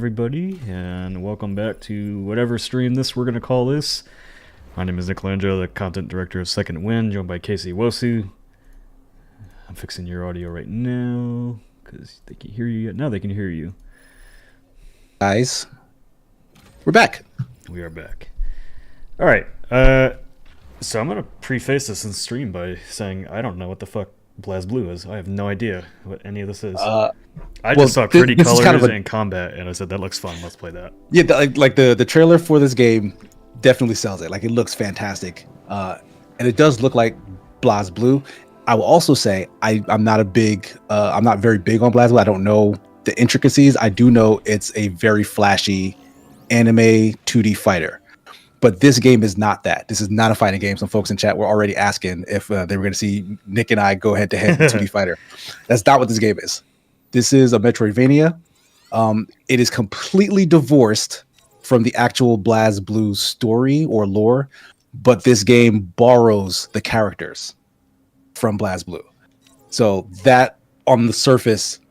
everybody, and welcome back to whatever stream we're going to call this. My name is Nick Landro, the content director of Second Wind, joined by Casey Wosu. I'm fixing your audio right now, because they can hear you yet. Now they can hear you. Guys, we're back. We are back. Alright, so I'm going to preface this in stream by saying I don't know what the fuck BlazBlue is. I have no idea what any of this is. I just saw pretty colors kind of and combat, and I said, that looks fun, let's play that. Yeah, the trailer for this game definitely sells it. Like, it looks fantastic. And it does look like BlazBlue. I will also say, I'm not very big on BlazBlue. I don't know the intricacies. I do know it's a very flashy anime 2D fighter. But this game is not that. This is not a fighting game. Some folks in chat were already asking if they were going to see Nick and I go head-to-head in 2D fighter. That's not what this game is. This is a Metroidvania. It is completely divorced from the actual BlazBlue story or lore, but this game borrows the characters from BlazBlue. So that, on the surface,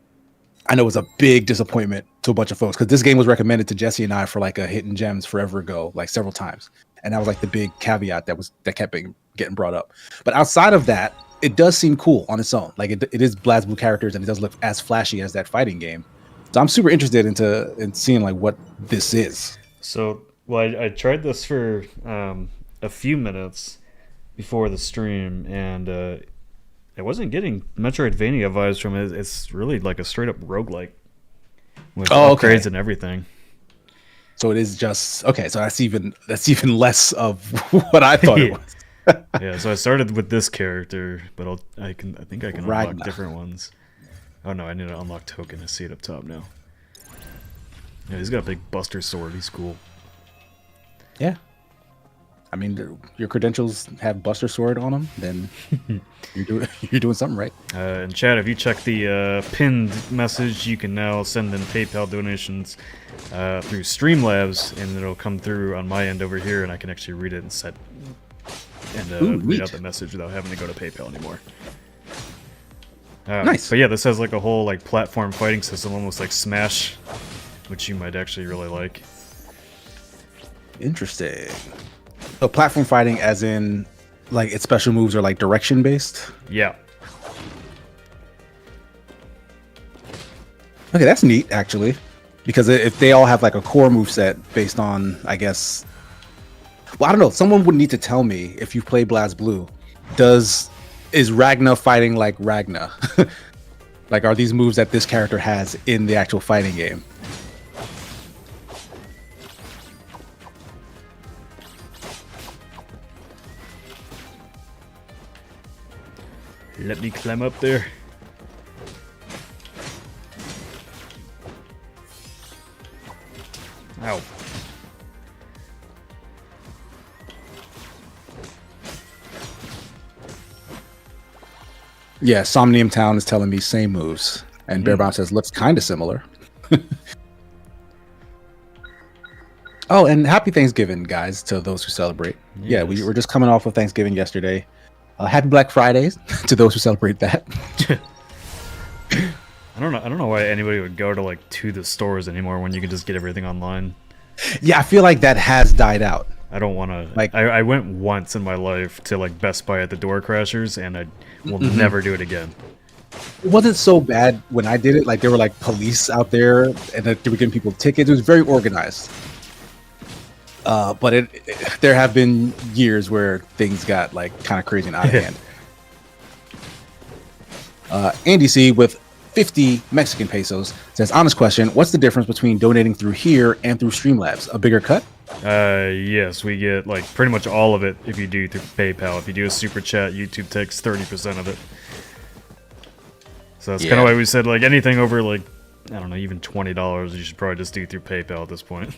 I know was a big disappointment to a bunch of folks, because this game was recommended to Jesse and I for like a Hidden Gems forever ago, like several times. And that was like the big caveat that kept getting brought up. But outside of that, it does seem cool on its own. Like it is BlazBlue characters, and it does look as flashy as that fighting game. So I'm super interested in seeing like what this is. So, well, I tried this for a few minutes before the stream, and I wasn't getting Metroidvania vibes from it. It's really like a straight up roguelike with upgrades and everything. So it is just okay. So that's even less of what I thought it was. Yeah. So I started with this character, but I think I can unlock different ones. Oh no, I need to unlock token. I see it up top now. Yeah, he's got a big Buster sword. He's cool. Yeah. I mean, your credentials have Buster Sword on them, then you're doing something right. And Chad, if you check the pinned message, you can now send in PayPal donations through Streamlabs, and it'll come through on my end over here, and I can actually read it and read out the message without having to go to PayPal anymore. Nice. But yeah, this has like a whole like platform fighting system, almost like Smash, which you might actually really like. Interesting. So platform fighting as in like its special moves are like direction based? Yeah. Okay, that's neat actually. Because if they all have like a core move set based on, I guess, well, I don't know, someone would need to tell me if you've played BlazBlue. Is Ragna fighting like Ragna? Like, are these moves that this character has in the actual fighting game? Let me climb up there. Ow. Yeah, Somnium Town is telling me same moves. And Bearbound says, looks kind of similar. Oh, and happy Thanksgiving, guys, to those who celebrate. Yes. Yeah, we were just coming off of Thanksgiving yesterday. Happy Black Fridays to those who celebrate that. I don't know why anybody would go to the stores anymore when you can just get everything online. Yeah, I feel like that has died out. I don't want to. Like, I went once in my life to like Best Buy at the Door Crashers, and I will never do it again. It wasn't so bad when I did it. Like, there were like police out there, and they were giving people tickets. It was very organized. But there have been years where things got like kind of crazy and out of hand. Andy C with 50 Mexican pesos says, honest question, what's the difference between donating through here and through Streamlabs? A bigger cut? Yes, we get like pretty much all of it if you do through PayPal. If you do a super chat, YouTube takes 30% of it. So that's kind of why we said like anything over like, I don't know, even $20, you should probably just do through PayPal at this point.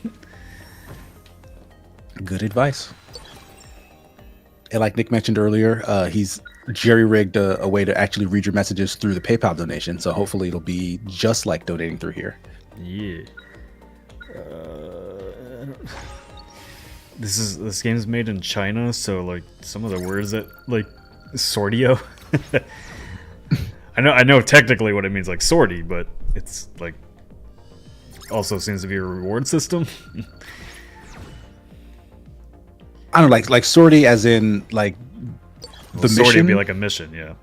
Good advice. And like Nick mentioned earlier, he's jerry-rigged a way to actually read your messages through the PayPal donation. So hopefully it'll be just like donating through here. Yeah. This game's made in China, so like some of the words that like sortio. I know technically what it means, like sortie, but it's like also seems to be a reward system. I don't know, like sortie as in like the Sortie mission. would be like a mission, yeah.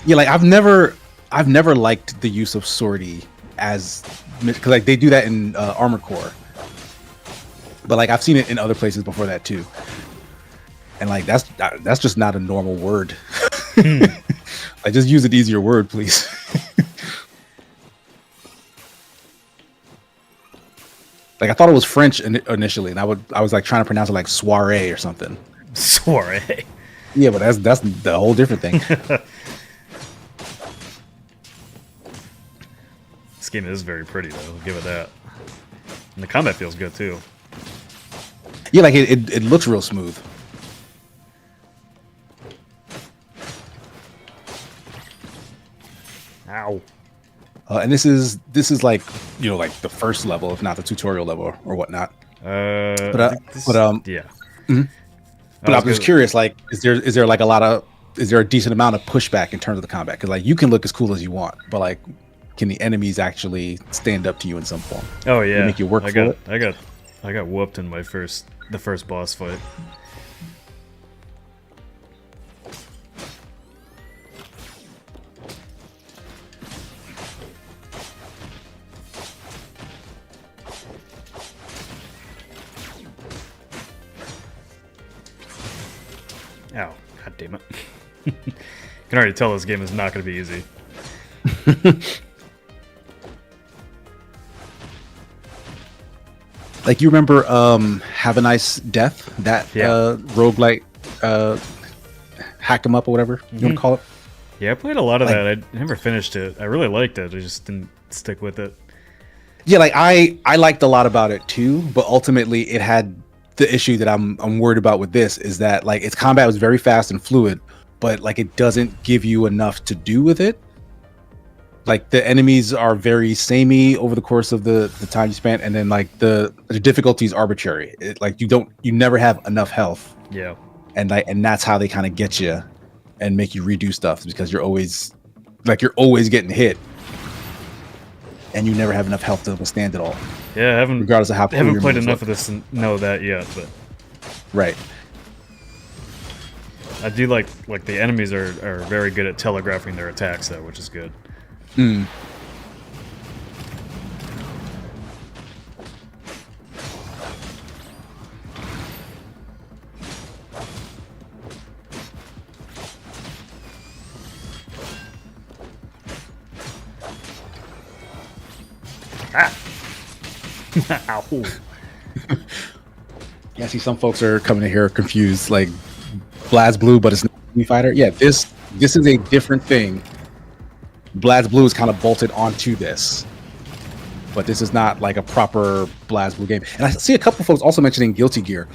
Yeah, like I've never liked the use of sortie as because like they do that in Armored Core, but like I've seen it in other places before that too, and like that's just not a normal word. Like just use an easier word, please. Like I thought it was French initially, and I was like trying to pronounce it like soiree or something. Soiree. Yeah, but that's the whole different thing. This game is very pretty, though. I'll give it that. And the combat feels good, too. Yeah, like it looks real smooth. Ow. And this is like, you know, like the first level, if not the tutorial level or whatnot. Yeah. But I was just curious, like, is there like is there a decent amount of pushback in terms of the combat? Because like you can look as cool as you want, but like, can the enemies actually stand up to you in some form? Oh yeah, they make you work for it. I got whooped in the first boss fight. Ow, god damn it. You can already tell this game is not going to be easy. Like you remember Have a Nice Death, that roguelike hack 'em up or whatever you want to call it? Yeah, I played a lot of that. I never finished it. I really liked it. I just didn't stick with it. Yeah, like I liked a lot about it too, but ultimately it had the issue that I'm worried about with this is that like its combat was very fast and fluid, but like it doesn't give you enough to do with it. Like the enemies are very samey over the course of the time you spent, and then like the difficulty is arbitrary. Like you never have enough health. Yeah, and that's how they kind of get you and make you redo stuff because you're always getting hit, and you never have enough health to withstand it all. Yeah, I haven't regardless of how cool haven't played enough of this to know that yet, but right. I do like the enemies are very good at telegraphing their attacks though, which is good. Mm. Ah! Ow. Yeah, see, some folks are coming in here confused, like BlazBlue, but it's not a fighter. Yeah, this is a different thing. BlazBlue is kind of bolted onto this, but this is not like a proper BlazBlue game. And I see a couple folks also mentioning Guilty Gear.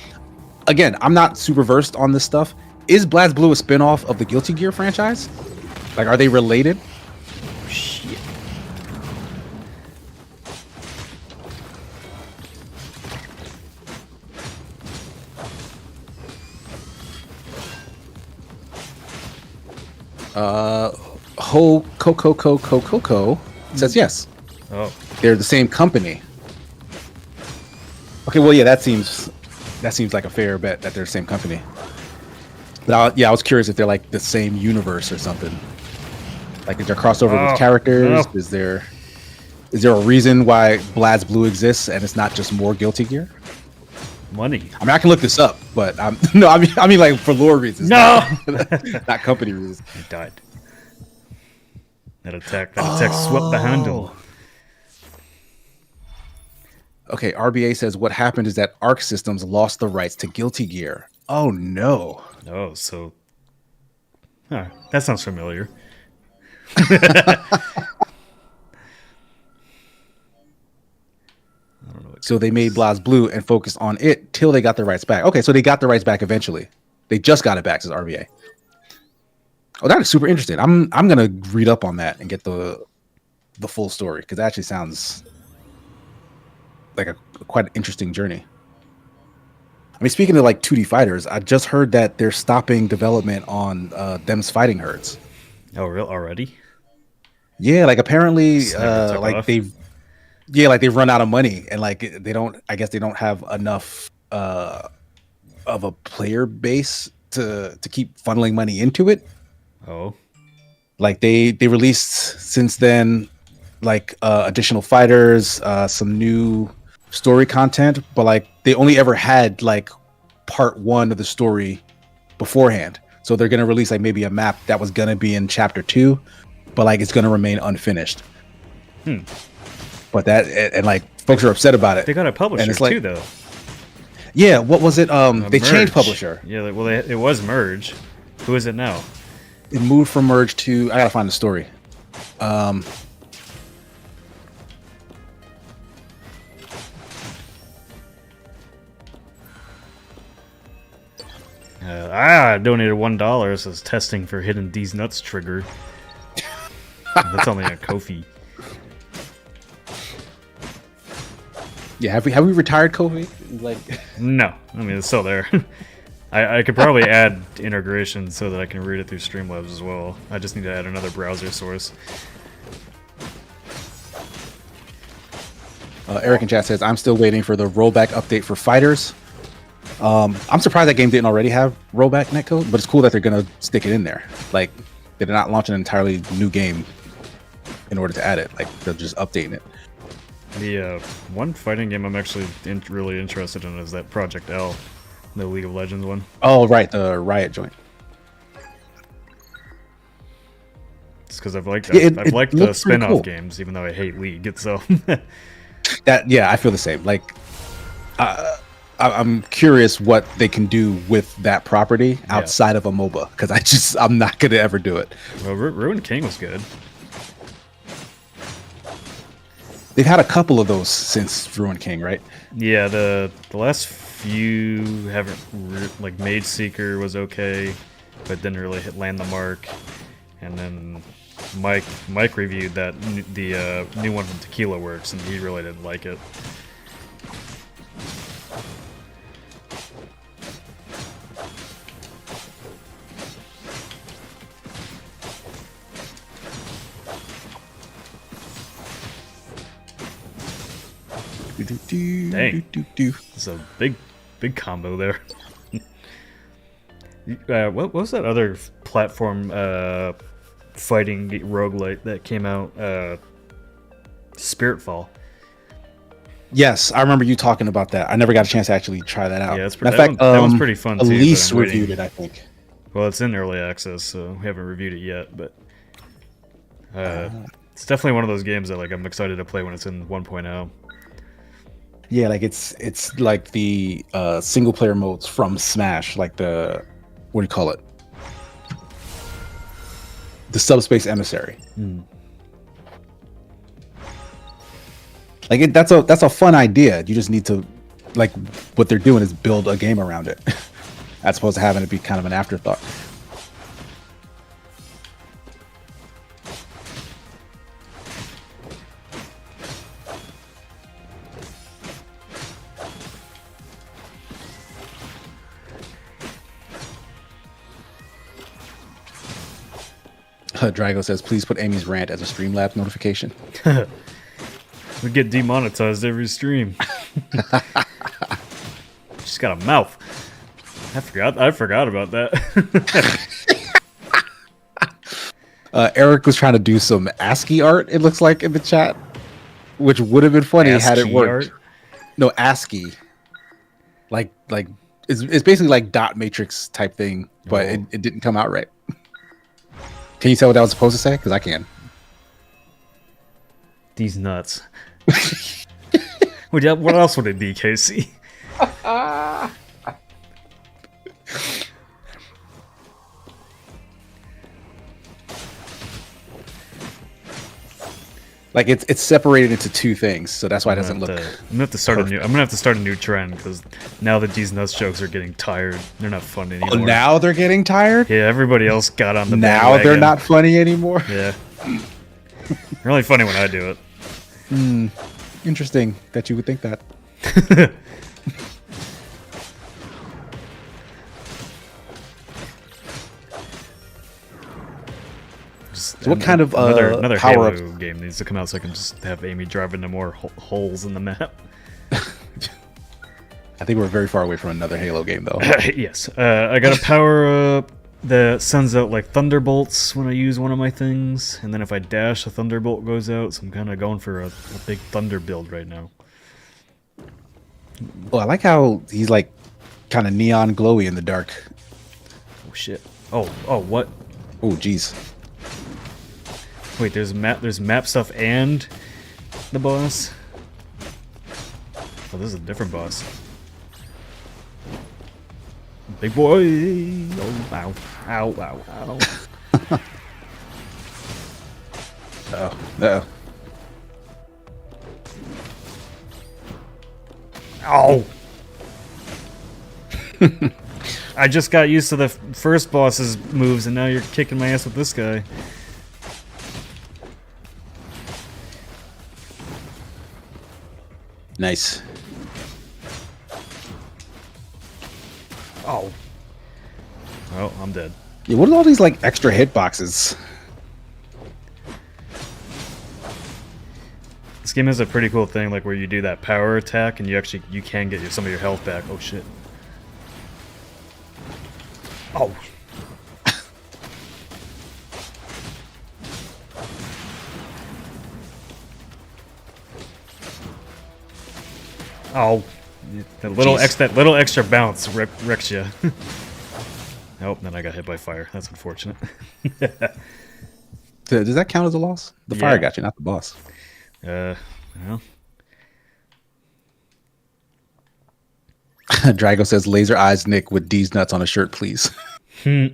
Again, I'm not super versed on this stuff. Is BlazBlue a spin-off of the Guilty Gear franchise? Like, are they related? Shit. Ho Coco says yes. Oh, They're the same company. Okay, well, yeah, that seems like a fair bet that they're the same company. But I was curious if they're like the same universe or something. Like, is there crossover with characters? No. Is there a reason why BlazBlue exists and it's not just more Guilty Gear? money. I mean, I can look this up, but I mean, like for lore reasons. No, not company reasons. I died. That attack swept the handle. Okay, RBA says what happened is that Arc Systems lost the rights to Guilty Gear. Oh no. Oh, so that sounds familiar. I don't know. So they made BlazBlue and focused on it till they got the rights back. Okay, so they got the rights back eventually. They just got it back, says RBA. Oh, that is super interesting. I'm gonna read up on that and get the full story because that actually sounds like a quite interesting journey. I mean, speaking of like 2D fighters, I just heard that they're stopping development on Them's Fighting Herds. Oh, real already? Yeah, like apparently, like off. Yeah, like they've run out of money, and like they don't. I guess they don't have enough of a player base to keep funneling money into it. Oh, Like they released since then, like additional fighters, some new story content, but like they only ever had like part one of the story beforehand. So they're gonna release like maybe a map that was gonna be in chapter 2, but like it's gonna remain unfinished. But that and like folks are upset about it. they got a publisher And it's like, too, though. yeah, what was it? They changed Merge. publisher. Yeah, well, it was Merge. Who is it now? It moved from Merge to, I gotta find the story. I donated $1 as testing for Hidden D's Nuts trigger. That's only a Kofi. Yeah, have we retired Kofi? Like, No, I mean it's still there. I could probably add integration so that I can read it through Streamlabs as well. I just need to add another browser source. Eric in chat says, I'm still waiting for the rollback update for fighters. I'm surprised that game didn't already have rollback netcode, but it's cool that they're gonna stick it in there. Like, they're not launching an entirely new game in order to add it. Like, they're just updating it. The one fighting game I'm actually really interested in is that Project L, the League of Legends one. Oh, right, the Riot joint. It's because I've liked Yeah, I've liked the looks pretty spin-off cool. games, even though I hate League itself. Yeah, I feel the same. Like, I'm curious what they can do with that property outside of a MOBA, because I'm not gonna ever do it. Well, Ruined King was good. They've had a couple of those since Ruined King, right? Yeah, the last few haven't like Mage Seeker was okay, but didn't really land the mark. And then Mike reviewed that the new one from Tequila Works, and he really didn't like it. Dang. It's a big combo there. What was that other platform fighting roguelike that came out? Spiritfall. Yes, I remember you talking about that. I never got a chance to actually try that out. Yeah, In fact, that one's pretty fun too. but Elise I'm waiting. reviewed it, I think. Well, it's in early access, so we haven't reviewed it yet. But it's definitely one of those games that like I'm excited to play when it's in 1.0. Yeah, like it's like the single player modes from Smash, like the, what do you call it? The Subspace Emissary. Like that's a fun idea. You just need to, like, what they're doing is build a game around it, as opposed to having it be kind of an afterthought. Drago says, please put Amy's rant as a Streamlabs notification. We get demonetized every stream. She's got a mouth. I forgot about that. Eric was trying to do some ASCII art, it looks like, in the chat, which would have been funny had it ASCII worked. art? No, ASCII. Like it's basically like dot matrix type thing, but it didn't come out right. Can you tell what that was supposed to say? Because I can. These nuts. What else would it be, Casey? Like it's separated into two things, so that's why it doesn't look. I'm gonna have to start a new trend because now that these nuts jokes are getting tired, they're not fun anymore. Oh, now they're getting tired. Yeah, everybody else got on the Now bandwagon. they're not funny anymore. Yeah, they're only funny when I do it. Interesting that you would think that. just So what kind of another power Halo game needs to come out so I can just have Amy drive into more holes in the map. I think we're very far away from another Halo game, though. Yes, I got a power up that sends out like thunderbolts when I use one of my things, and then if I dash, a thunderbolt goes out. So I'm kind of going for a big thunder build right now. Well, I like how he's like kind of neon glowy in the dark. Oh shit! Oh what? Oh jeez. Wait, there's map stuff and the boss. Oh, this is a different boss. Big boy! Oh, ow, ow, ow, ow. Uh-oh. Ow! I just got used to the first boss's moves, and now you're kicking my ass with this guy. Nice. Oh. Oh, I'm dead. Yeah, what are all these like extra hitboxes? This game has a pretty cool thing, like where you do that power attack, and you can get some of your health back. Oh shit. Oh. Oh. That little extra bounce wrecks you. Nope, then I got hit by fire. That's unfortunate. Does that count as a loss? The fire got you, not the boss. Well. Drago says, "Laser eyes Nick with D's nuts on a shirt, please." No,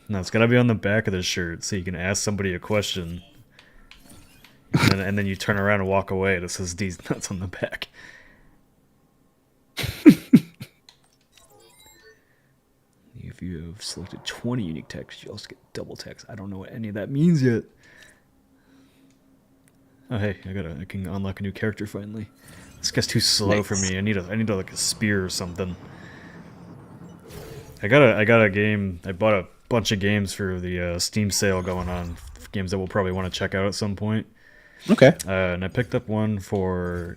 it's gotta be on the back of the shirt so you can ask somebody a question. And then you turn around and walk away. It says D's nuts on the back. If you have selected 20 unique text, you also get double text. I don't know what any of that means yet. Oh hey, I can unlock a new character finally. This guy's too slow for me. I need like a spear or something. I got a game. I bought a bunch of games for the Steam sale going on. Games that we'll probably want to check out at some point. Okay. And I picked up one for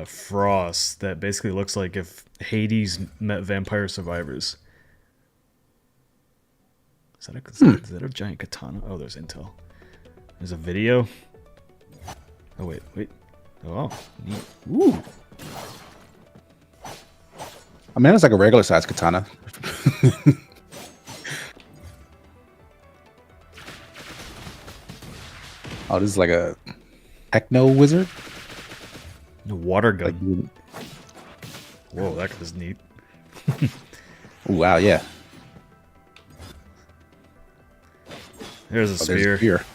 Frost that basically looks like if Hades met Vampire Survivors. Is that a giant katana? Oh, there's intel. There's a video. Oh, wait. Oh, neat. Ooh. I mean, it's like a regular size katana. Oh, this is like a techno wizard? The water gun. Like, whoa, that was neat. oh, wow, yeah. There's a spear. There's a spear.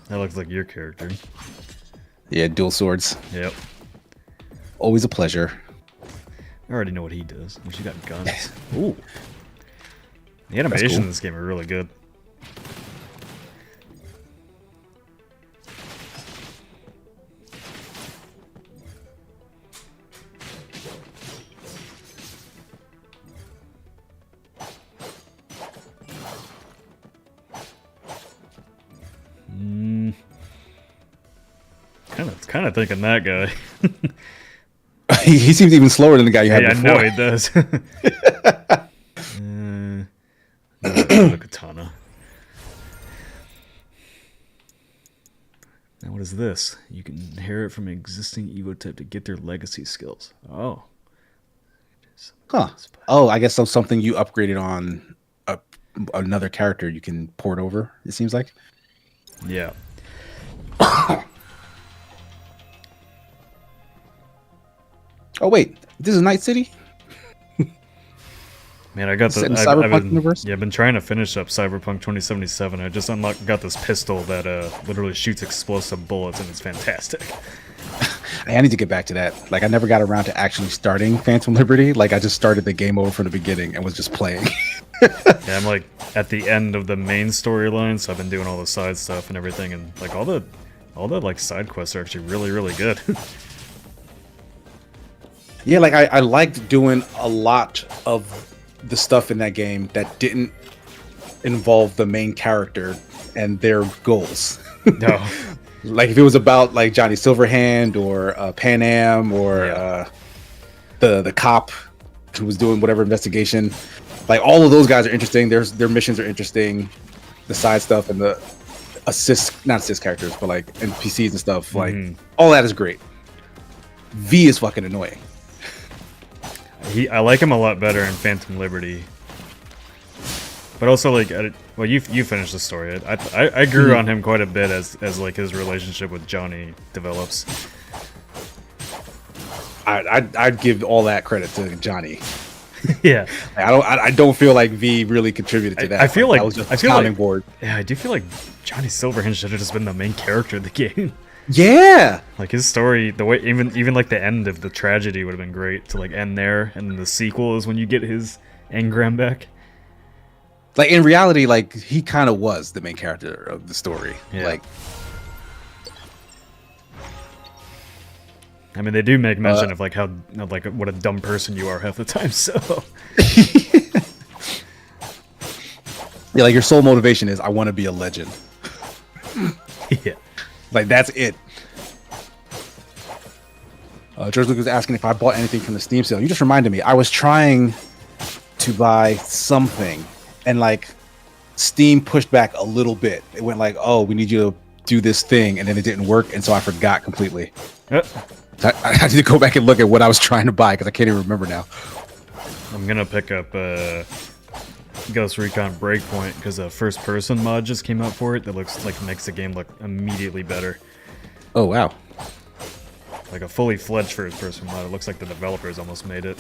That looks like your character. Yeah, dual swords. Yep. Always a pleasure. I already know what he does. She got guns. Ooh. The animation in this game are really good. Kind of thinking that guy. He seems even slower than the guy you had before. Yeah, I know he does. The katana. Now what is this? You can inherit from an existing Evo type to get their legacy skills. Oh. Huh. Oh, I guess that's something you upgraded on another character you can port over, it seems like. Yeah. Oh wait, this is Night City? Man, I got the Cyberpunk universe? Yeah, I've been trying to finish up Cyberpunk 2077. I just got this pistol that literally shoots explosive bullets, and it's fantastic. I need to get back to that. Like, I never got around to actually starting Phantom Liberty. Like, I just started the game over from the beginning and was just playing. Yeah, I'm like at the end of the main storyline, so I've been doing all the side stuff and everything, and like all the like side quests are actually really, really good. Yeah, like I liked doing a lot of the stuff in that game that didn't involve the main character and their goals. No. Like if it was about like Johnny Silverhand or Pan Am or the cop who was doing whatever investigation, like all of those guys are interesting. Their missions are interesting. The side stuff and the not assist characters, but like NPCs and stuff, like all that is great. V is fucking annoying. I like him a lot better in Phantom Liberty. But also, like, well, you finished the story. I grew on him quite a bit as like his relationship with Johnny develops. I'd give all that credit to Johnny. Yeah, I don't feel like V really contributed to that. I feel like that was just I feel sounding like board. Yeah, I do feel like Johnny Silverhand should have just been the main character of the game. Yeah, like his story, the way even like the end of the tragedy would have been great to like end there, and then the sequel is when you get his engram back. Like in reality, like he kind of was the main character of the story. Yeah. Like, I mean, they do make mention of like how like what a dumb person you are half the time. So yeah, like your sole motivation is I want to be a legend. Yeah, like that's it. George Lucas was asking if I bought anything from the Steam sale. You just reminded me. I was trying to buy something, and like Steam pushed back a little bit. It went like, "Oh, we need you to do this thing," and then it didn't work, and so I forgot completely. So I had to go back and look at what I was trying to buy because I can't even remember now. I'm gonna pick up Ghost Recon Breakpoint because a first-person mod just came out for it that looks like makes the game look immediately better. Oh wow! Like a fully fledged first-person mod. It looks like the developers almost made it.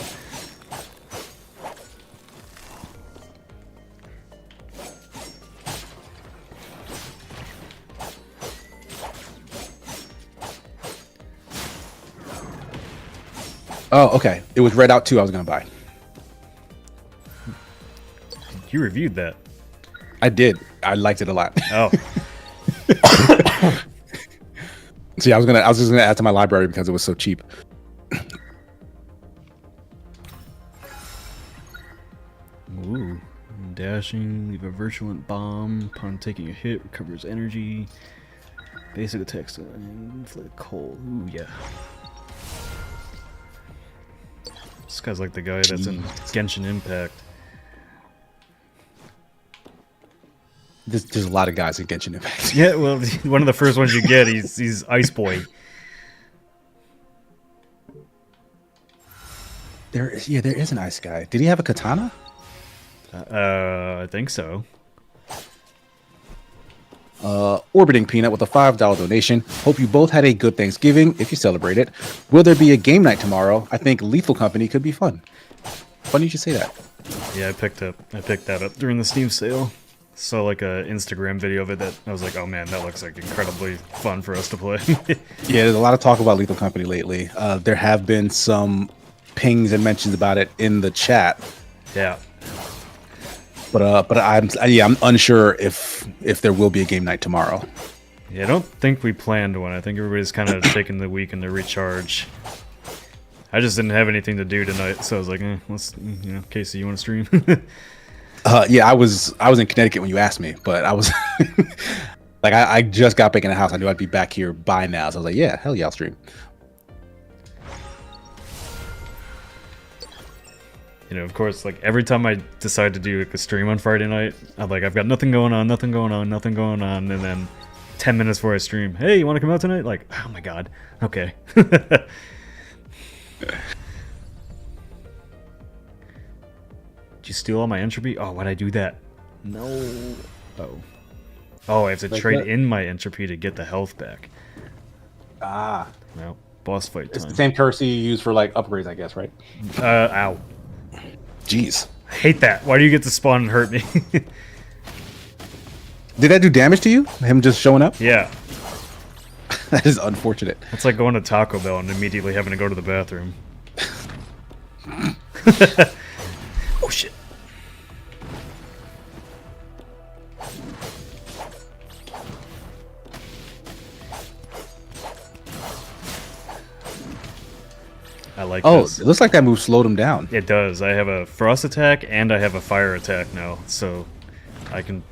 Oh, okay. It was Red Out 2 I was going to buy. You reviewed that. I did. I liked it a lot. Oh. See, I was just gonna add to my library because it was so cheap. Ooh. Dashing, leave a virulent bomb. Upon taking a hit, recovers energy. Basic attacks, inflict cold. Ooh, yeah. This guy's like the guy that's in Genshin Impact. There's a lot of guys in Genshin Impact. Yeah, well, one of the first ones you get, he's Ice Boy. There is an ice guy. Did he have a katana? I think so. Orbiting Peanut with a $5 donation. Hope you both had a good Thanksgiving if you celebrate it. Will there be a game night tomorrow? I think Lethal Company could be fun. Funny you should say that. Yeah, I picked that up during the Steam sale. Saw like a Instagram video of it that I was like, oh man, that looks like incredibly fun for us to play. Yeah, there's a lot of talk about Lethal Company lately. There have been some pings and mentions about it in the chat. Yeah. But I'm unsure if there will be a game night tomorrow. Yeah, I don't think we planned one. I think everybody's kind of taking the weekend to recharge. I just didn't have anything to do tonight, so I was like, let's, Casey, you want to stream? Yeah, I was in Connecticut when you asked me, but I was like, I just got back in the house. I knew I'd be back here by now, so I was like, yeah, hell yeah, I'll stream. Of course, like every time I decide to do like a stream on Friday night, I've got nothing going on, and then 10 minutes before I stream, hey, you want to come out tonight? Like, oh my god, okay. Did you steal all my entropy? Oh, why'd I do that? No. Oh, I have to trade in my entropy to get the health back. Ah. Well, boss fight time. It's the same currency you use for like upgrades, I guess, right? Ow. Jeez. I hate that. Why do you get to spawn and hurt me? Did that do damage to you? Him just showing up? Yeah. That is unfortunate. It's like going to Taco Bell and immediately having to go to the bathroom. Oh shit. I like Oh, this. it looks like that move slowed him down. It does. I have a frost attack and I have a fire attack now, so I can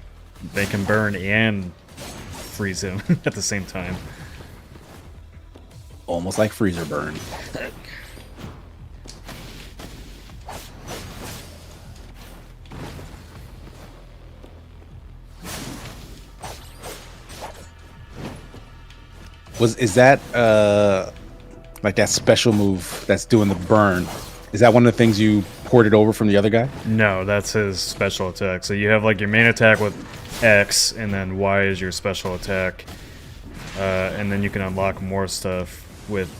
make him burn and freeze him at the same time. Almost like freezer burn. Is that like that special move that's doing the burn? Is that one of the things you ported over from the other guy? No, that's his special attack. So you have like your main attack with X, and then Y is your special attack, and then you can unlock more stuff with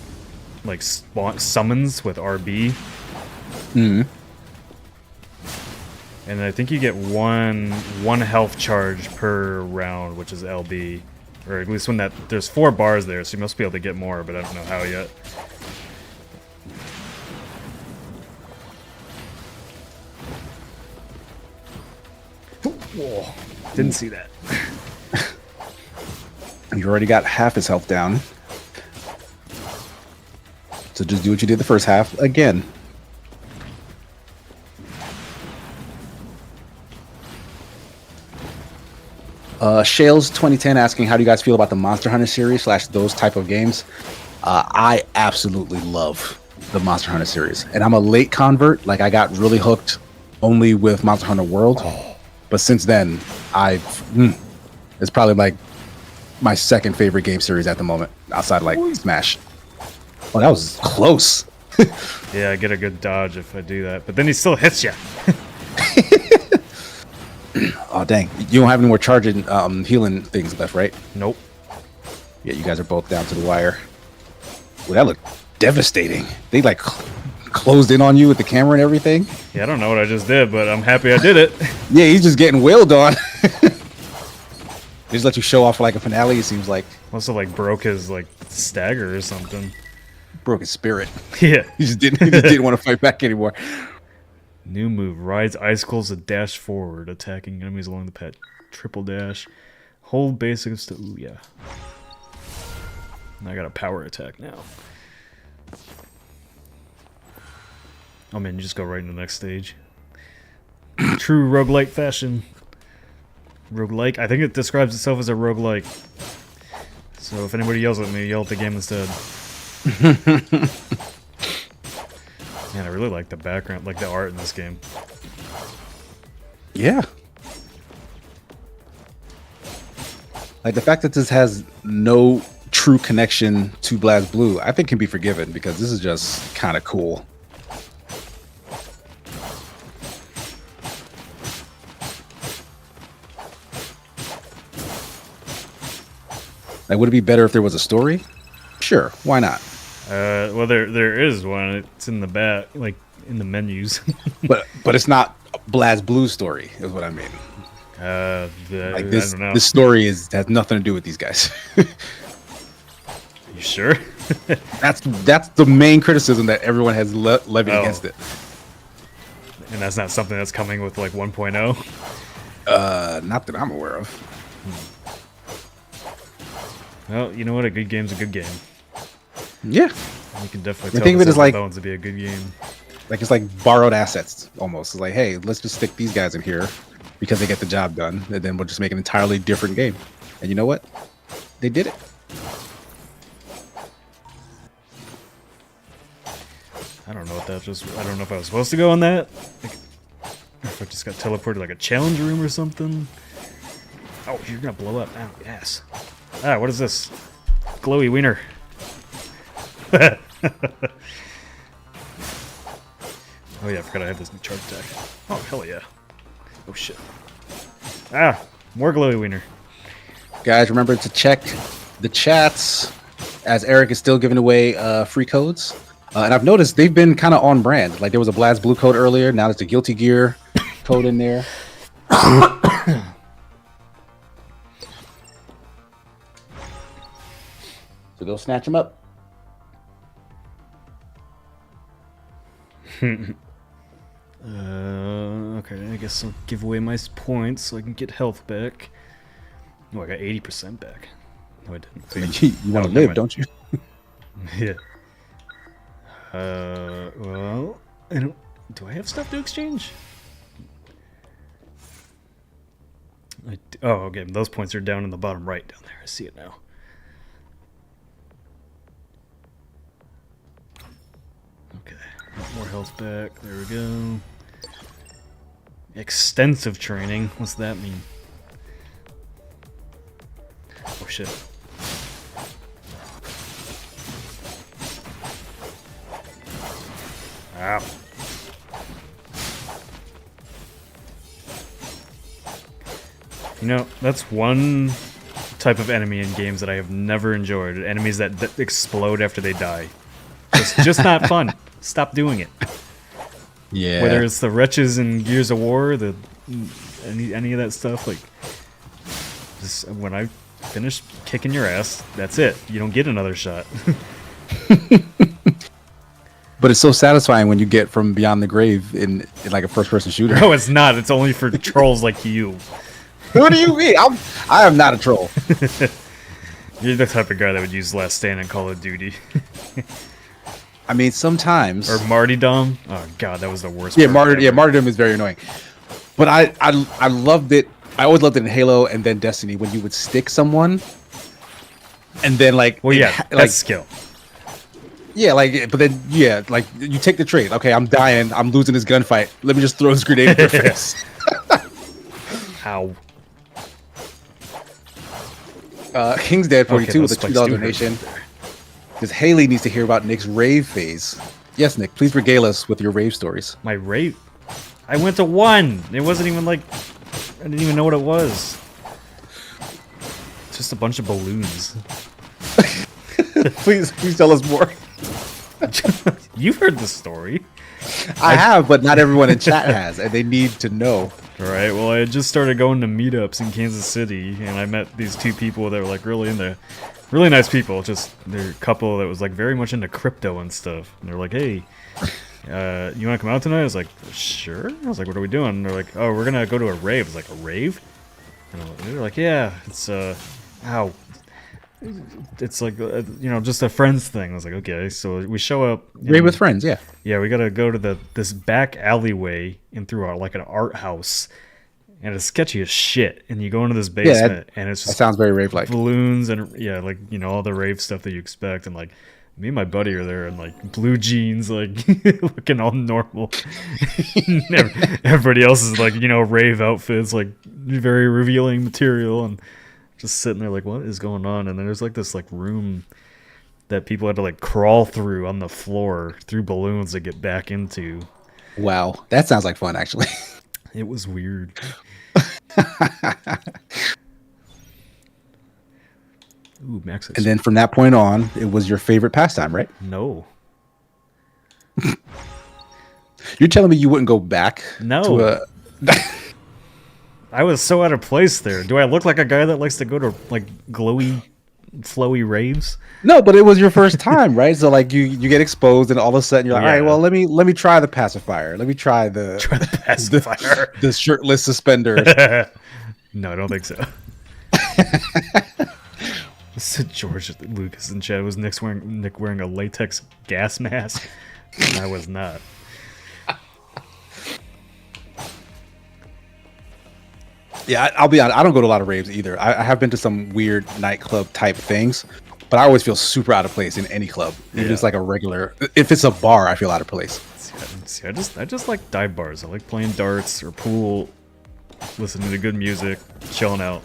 like summons with RB. Mm. And I think you get one health charge per round, which is LB. Or at least when there's 4 bars there, so you must be able to get more, but I don't know how yet. Whoa, didn't see that. You already got half his health down. So just do what you did the first half again. Shales 2010 asking, how do you guys feel about the Monster Hunter series / those type of games? I absolutely love the Monster Hunter series, and I'm a late convert. Like, I got really hooked only with Monster Hunter World, but since then it's probably like my second favorite game series at the moment, outside like Smash. Oh, that was close. Yeah, I get a good dodge if I do that, but then he still hits you. Oh dang! You don't have any more charging, healing things left, right? Nope. Yeah, you guys are both down to the wire. Well, that looked devastating. They like closed in on you with the camera and everything. Yeah, I don't know what I just did, but I'm happy I did it. Yeah, he's just getting wailed on. They just let you show off for like a finale. It seems like Also, like broke his like stagger or something. broke his spirit. Yeah. He just didn't want to fight back anymore. New move: rides icicles to dash forward, attacking enemies along the path. Triple dash. Hold basics to. Ooh, yeah. I got a power attack now. Oh man, you just go right into the next stage. True roguelike fashion. Roguelike? I think it describes itself as a roguelike. So if anybody yells at me, yell at the game instead. Man, I really like the background, like the art in this game. Yeah. Like the fact that this has no true connection to BlazBlue, I think can be forgiven because this is just kind of cool. Like, would it be better if there was a story? Sure, why not? Well, there is one. It's in the back, like in the menus. but it's not BlazBlue's story, is what I mean. Like this, I don't know. this story has nothing to do with these guys. You sure? That's the main criticism that everyone has levied against it. And that's not something that's coming with like 1.0. Not that I'm aware of. Well, you know what? A good game's a good game. Yeah. You can definitely think of it as like bones to be a good game. Like it's like borrowed assets almost. It's like, hey, let's just stick these guys in here because they get the job done, and then we'll just make an entirely different game. And you know what? They did it. I don't know what that just. I don't know if I was supposed to go on that. Like, if I just got teleported like a challenge room or something. Oh, you're gonna blow up. Ow, yes. Ah, what is this? Glowy wiener. Oh yeah, I forgot I had this new charge attack. Oh, hell yeah. Oh shit. Ah, more glowy wiener. Guys, remember to check the chats as Eric is still giving away free codes. And I've noticed they've been kind of on brand. Like there was a BlazBlue code earlier. Now there's a Guilty Gear code in there. So go snatch them up. Okay, I guess I'll give away my points so I can get health back. Oh, I got 80% back. No, I didn't. So you want to live, don't you? Yeah. Well, do I have stuff to exchange? Oh, okay. Those points are down in the bottom right down there. I see it now. Okay. More health back. There we go. Extensive training. What's that mean? Oh, shit. Ow. You know, that's one type of enemy in games that I have never enjoyed. Enemies that explode after they die. Just not fun. Stop doing it. Yeah. Whether it's the wretches in Gears of War, any of that stuff, like, just when I finish kicking your ass, that's it. You don't get another shot. But it's so satisfying when you get from beyond the grave in like a first-person shooter. No, it's not. It's only for trolls like you. What do you mean? I am not a troll. You're the type of guy that would use Last Stand in Call of Duty. I mean, sometimes. Or Martyrdom. Oh god, that was the worst. Yeah, Martyrdom is very annoying. But I loved it. I always loved it in Halo and then Destiny when you would stick someone, and then like, well, yeah, that's skill. Yeah, like, but then yeah, like you take the trait. Okay, I'm dying. I'm losing this gunfight. Let me just throw this grenade in your face. Ow. King's Dead 42 with a $2 donation. Because Haley needs to hear about Nick's rave phase. Yes, Nick, please regale us with your rave stories. My rave? I went to 1. It wasn't even like, I didn't even know what it was. It's just a bunch of balloons. Please tell us more. You've heard the story. I have, but not everyone in chat has, and they need to know. All right. Well, I had just started going to meetups in Kansas City, and I met these two people that were like really nice people. Just they're a couple that was like very much into crypto and stuff. And they're like, "Hey, you want to come out tonight?" I was like, "Sure." I was like, "What are we doing?" And they're like, "Oh, we're gonna go to a rave." I was like, "A rave?" And they're like, "Yeah, it's ow." It's like just a friends thing. I was like, okay, so we show up. Rave with friends, yeah. Yeah, we gotta go to this back alleyway and through like an art house, and it's sketchy as shit. And you go into this basement, and it's just that sounds very rave-like. Balloons and like all the rave stuff that you expect. And like me and my buddy are there in like blue jeans, like looking all normal. Everybody else is like rave outfits, like very revealing material and. Just sitting there like, what is going on? And then there's like this like room that people had to like crawl through on the floor through balloons to get back into. Wow, that sounds like fun, actually. It was weird. Ooh, Max. And then from that point on, it was your favorite pastime, right? No. You're telling me you wouldn't go back? No. To I was so out of place there. Do I look like a guy that likes to go to like glowy, flowy raves? No, but it was your first time, right? So like you get exposed, and all of a sudden you're like, all right, well let me try the pacifier. Let me try the pacifier. the shirtless suspenders. No, I don't think so. George Lucas in chat was Nick wearing a latex gas mask. I was not. Yeah, I'll be honest. I don't go to a lot of raves either. I have been to some weird nightclub type things, but I always feel super out of place in any club. Even just like a regular. If it's a bar, I feel out of place. See, I just like dive bars. I like playing darts or pool, listening to good music, chilling out.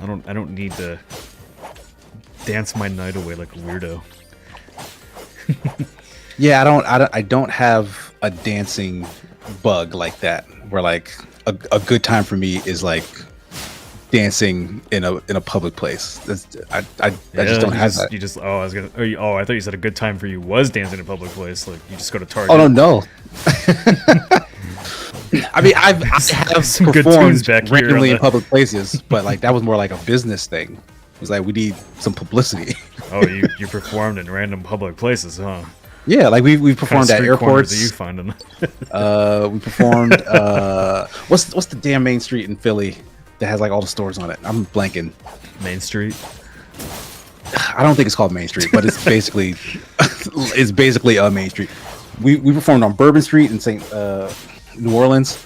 I don't need to dance my night away like a weirdo. Yeah, I don't have a dancing bug like that. Where like a good time for me is like dancing in a public place. I just don't have that. I thought you said a good time for you was dancing in a public place. Like you just go to Target. Oh no. I mean, I have some good performed tunes back here randomly in public places, but like that was more like a business thing. It was like we need some publicity. Oh, you performed in random public places, huh? Yeah, like we performed at airports. That you find them? We performed. What's the damn main street in Philly that has like all the stores on it? I'm blanking. Main Street. I don't think it's called Main Street, but it's basically a Main Street. We performed on Bourbon Street in St. New Orleans.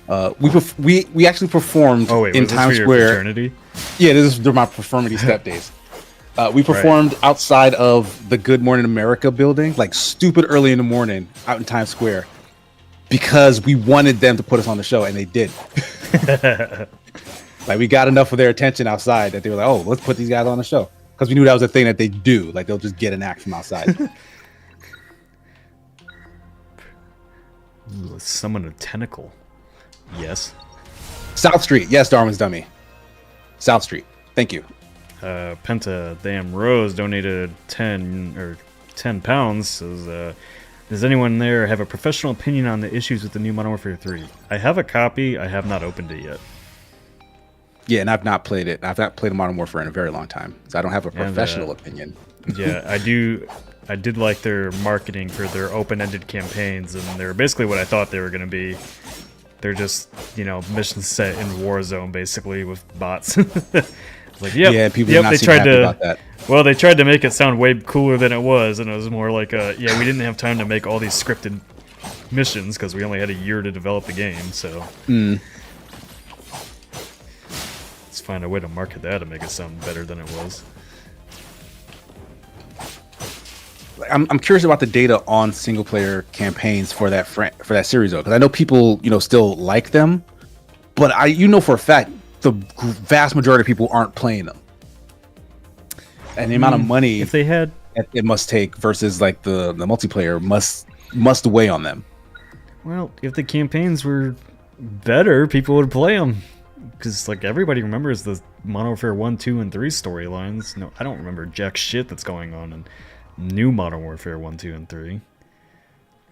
We actually performed in Times Square. Fraternity? Yeah, this is my fraternity step days. We performed outside of the Good Morning America building, like stupid early in the morning, out in Times Square, because we wanted them to put us on the show, and they did. Like, we got enough of their attention outside that they were like, "Oh, let's put these guys on the show," because we knew that was a thing that they do. Like, they'll just get an act from outside. Let's summon a tentacle. Yes. South Street, yes, Darwin's dummy. South Street, thank you. Penta Damn Rose donated 10 pounds. Says, does anyone there have a professional opinion on the issues with the new Modern Warfare 3? I have a copy. I have not opened it yet. Yeah, and I've not played it. I've not played Modern Warfare in a very long time, so I don't have a professional opinion. Yeah, I did like their marketing for their open-ended campaigns, and they're basically what I thought they were going to be. They're just, missions set in Warzone, basically, with bots. Like, yeah, people not they seem tried happy to, about that. Well, they tried to make it sound way cooler than it was, and it was more like, we didn't have time to make all these scripted missions, because we only had a year to develop the game, so... Let's find a way to market that and make it sound better than it was. I'm curious about the data on single player campaigns for that series though, because I know people still like them, but for a fact the vast majority of people aren't playing them, and the amount of money if they had it must take versus like the multiplayer must weigh on them. Well, if the campaigns were better, people would play them. Because, like, everybody remembers the Modern Warfare 1, 2, and 3 storylines. No, I don't remember jack shit that's going on in new Modern Warfare 1, 2, and 3.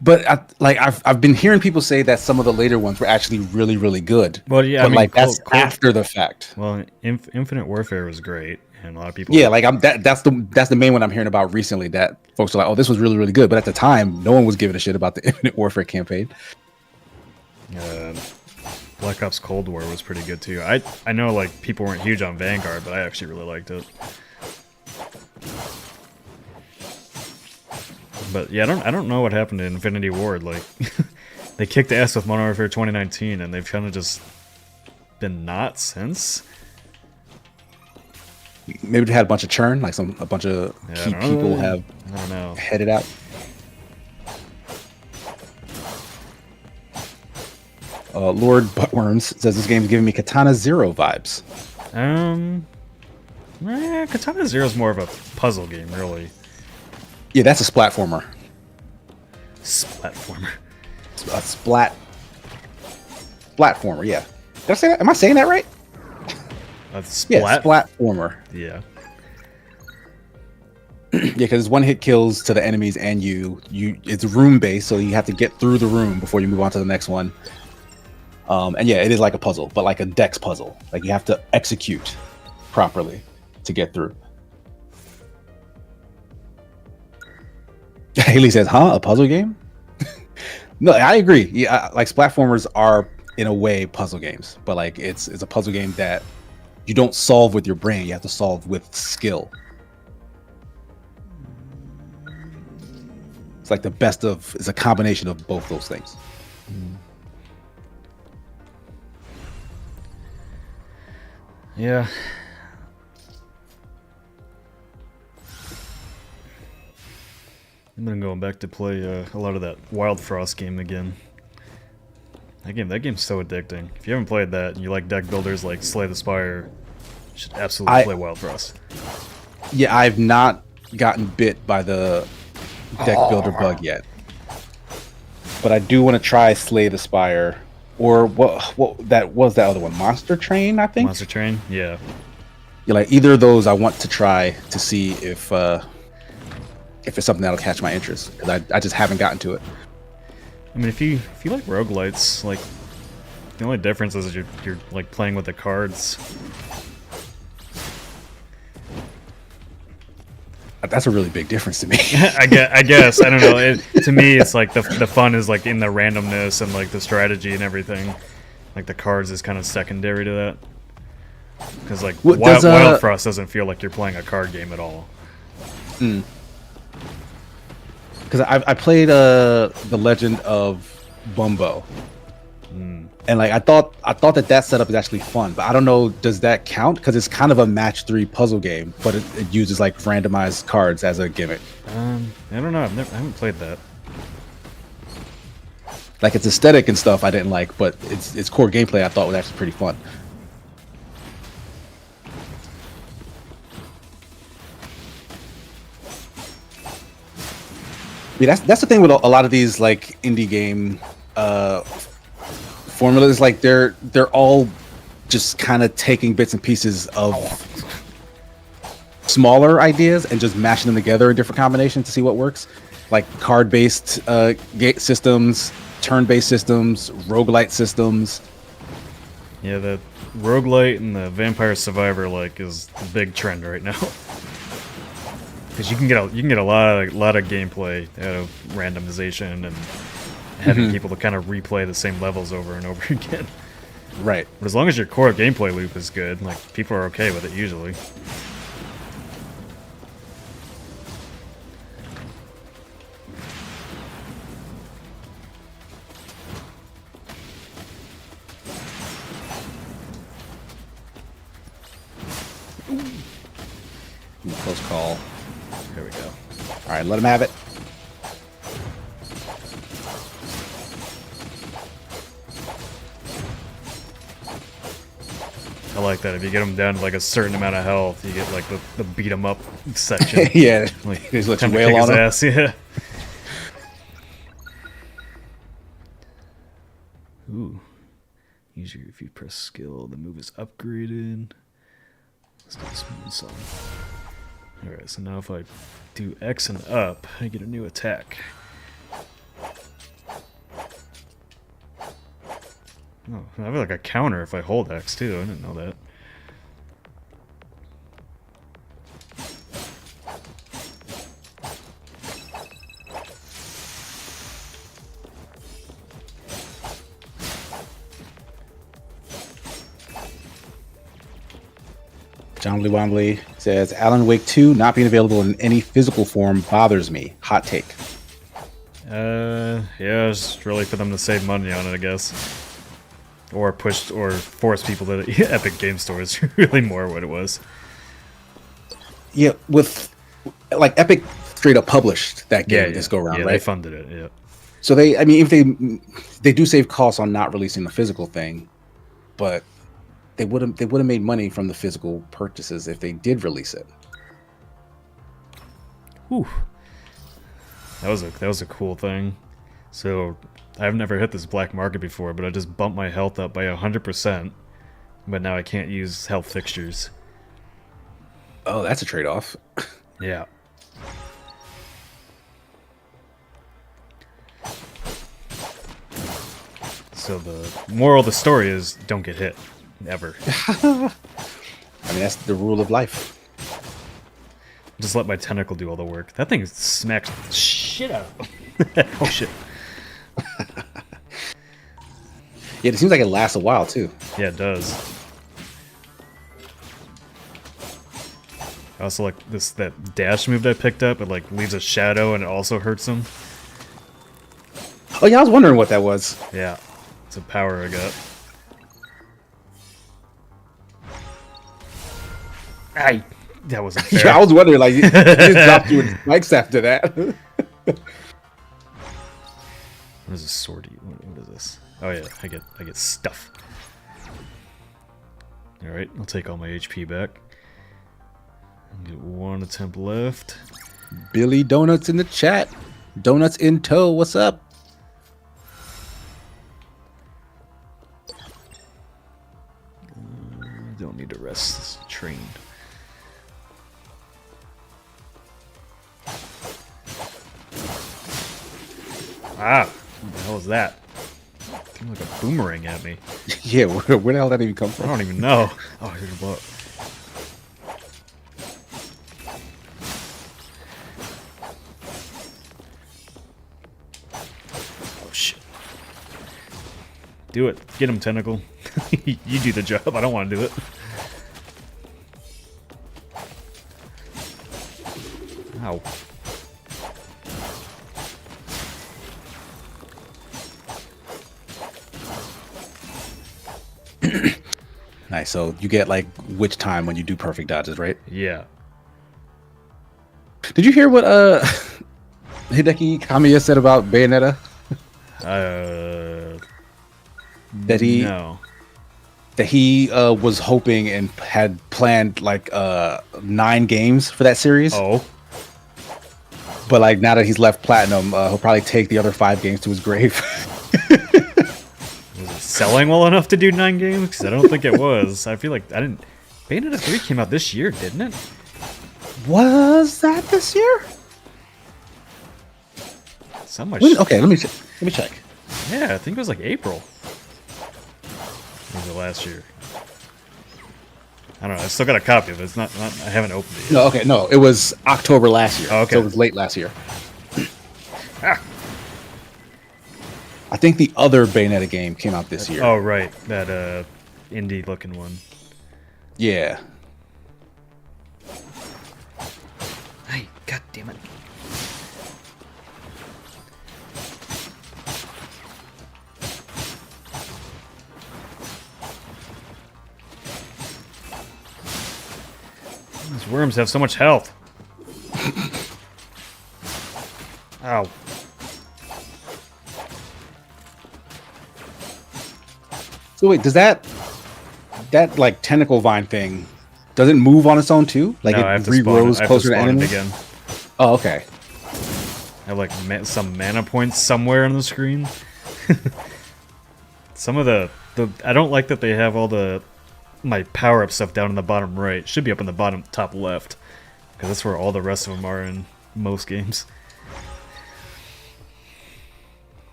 But, I've been hearing people say that some of the later ones were actually really, really good. Well, yeah, but, that's after the fact. Well, Infinite Warfare was great, and a lot of people... Yeah, that's the main one I'm hearing about recently, that folks are like, oh, this was really, really good. But at the time, no one was giving a shit about the Infinite Warfare campaign. Black Ops Cold War was pretty good too. I know like people weren't huge on Vanguard, but I actually really liked it. But yeah, I don't know what happened to Infinity Ward. Like they kicked ass with Modern Warfare 2019, and they've kind of just been not since. Maybe they had a bunch of churn, like a bunch of key people have headed out. Lord Buttworms says this game's giving me Katana Zero vibes. Katana Zero is more of a puzzle game, really. Yeah, that's a splatformer. Splatformer. A splatformer, yeah. Did I say that? Am I saying that right? Yeah, splatformer. Yeah. Yeah, because it's one hit kills to the enemies and you. It's room based, so you have to get through the room before you move on to the next one. And yeah, it is like a puzzle, but like a Dex puzzle. Like you have to execute properly to get through. Haley says, "Huh? A puzzle game?" No, I agree. Yeah, like platformers are in a way puzzle games, but like it's a puzzle game that you don't solve with your brain. You have to solve with skill. It's like it's a combination of both those things. Yeah. I'm gonna go back to play a lot of that Wild Frost game again. That game's so addicting. If you haven't played that and you like deck builders like Slay the Spire, you should absolutely play Wild Frost. Yeah, I've not gotten bit by the deck builder bug yet, but I do want to try Slay the Spire. Or what that was that other one, Monster Train, I think. Monster Train, yeah. Yeah, like either of those, I want to try to see if it's something that'll catch my interest, because I just haven't gotten to it. I mean, if you like roguelites, like the only difference is you're like playing with the cards. That's a really big difference to me. I guess I don't know. To me, it's like the fun is like in the randomness and like the strategy and everything. Like the cards is kind of secondary to that. Because like What Wild, does, Wild Frost doesn't feel like you're playing a card game at all. Because I played The Legend of Bumbo, and like I thought that setup is actually fun, but I don't know, does that count? Because it's kind of a match 3 puzzle game, but it uses like randomized cards as a gimmick. I don't know. I haven't played that. Like its aesthetic and stuff I didn't like, but its core gameplay I thought was actually pretty fun. I mean, that's the thing with a lot of these like indie game formulas. Like they're all just kind of taking bits and pieces of smaller ideas and just mashing them together in different combinations to see what works. Like card-based gate systems, turn-based systems, roguelite systems. Yeah, the roguelite and the Vampire Survivor like is the big trend right now. Because you can get a lot of gameplay out of randomization and having people to kind of replay the same levels over and over again. Right. But as long as your core gameplay loop is good, like people are okay with it usually. Close call. There we go. All right, let him have it. I like that. If you get them down to like a certain amount of health, you get like the beat 'em up section. Yeah, Like, just let you time to wail kick on his him. ass. Yeah. Ooh. Usually if you press skill, the move is upgraded. Let's do this one song. Alright, so now if I do X and up, I get a new attack. Oh, I have like a counter if I hold X too. I didn't know that. John Lee Wombly says Alan Wake 2 not being available in any physical form bothers me. Hot take. Yeah, it's really for them to save money on it, I guess. Or force people to Epic Game Store is really more what it was. Yeah, with like Epic straight up published that game this go around, yeah, right? They funded it, yeah. So I mean, if they do save costs on not releasing the physical thing, but they would have made money from the physical purchases if they did release it. Whew. That was a cool thing. So I've never hit this black market before, but I just bumped my health up by 100%. But now I can't use health fixtures. Oh, that's a trade-off. Yeah. So the moral of the story is don't get hit. Ever. I mean, that's the rule of life. Just let my tentacle do all the work. That thing smacks the shit out of him. Oh shit. Yeah, it seems like it lasts a while too. Yeah, it does. I also like that dash move that I picked up. It like leaves a shadow and it also hurts him. Oh yeah, I was wondering what that was. Yeah, it's a power I got. That wasn't fair. Yeah, I was wondering, like, you just dropped you in spikes after that. What is this sword? What is this? Oh yeah, I get stuff. All right, I'll take all my HP back. Get one attempt left. Billy Donuts in the chat. Donuts in tow. What's up? Don't need to rest. This train. Ah, what the hell is that? It came like a boomerang at me. Yeah, where the hell did that even come I from? don't even know. Oh, here's a book. Oh shit. Do it. Get him, Tentacle. You do the job. I don't want to do it. Ow. Nice. So you get like witch time when you do perfect dodges, right? Yeah. Did you hear what Hideki Kamiya said about Bayonetta? That he was hoping and had planned like 9 games for that series. Oh. But like now that he's left Platinum, he'll probably take the other 5 games to his grave. Was it selling well enough to do 9 games? Because I don't think it was. I feel like I didn't. Bayonetta 3 came out this year, didn't it? Was that this year? So much. Okay, let me check. Yeah, I think it was like April. Or was it last year? I don't know. I still got a copy of it. It's not I haven't opened it yet. No, it was October last year. Oh, okay. So it was late last year. Ah. I think the other Bayonetta game came out this year. Oh, right. That indie looking one. Yeah. Hey, god damn it. These worms have so much health. Ow. So wait, does that like tentacle vine thing, does it move on its own too? Like No, I it have to spawn re-rolls it. I have to closer to spawn it enemies? again. Oh, okay. I have like some mana points somewhere on the screen. Some of the I don't like that they have all my power-up stuff down in the bottom right. It should be up in the bottom top left, because that's where all the rest of them are in most games.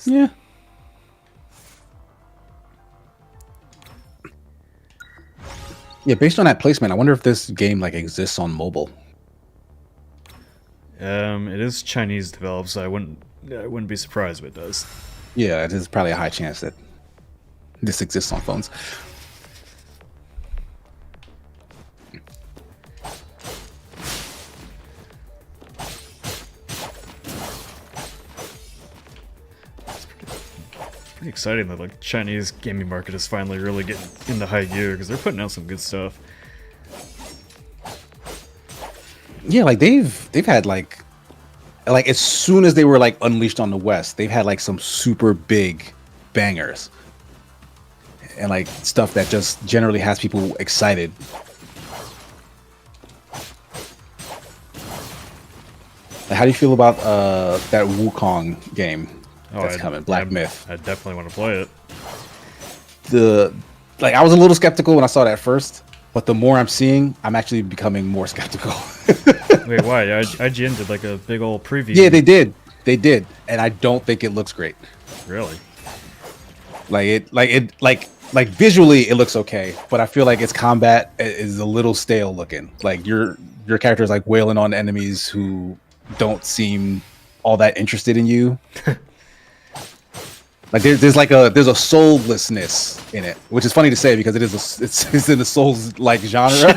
Yeah. Yeah, based on that placement, I wonder if this game like exists on mobile. It is Chinese developed, so I wouldn't be surprised if it does. Yeah, it is probably a high chance that this exists on phones. Pretty exciting that like Chinese gaming market is finally really getting into high gear, because they're putting out some good stuff. Yeah, like they've had like as soon as they were like unleashed on the West, they've had like some super big bangers and like stuff that just generally has people excited. Like, how do you feel about that Wukong game that's coming, Black Myth? I definitely want to play it. I was a little skeptical when I saw that first, but the more I'm seeing, I'm actually becoming more skeptical. Wait, why? IGN did like a big old preview. Yeah, they did, and I don't think it looks great. Really? Like visually it looks okay, but I feel like its combat is a little stale looking. Like your character is like wailing on enemies who don't seem all that interested in you. Like there's a soullessness in it, which is funny to say because it's in the Souls like genre.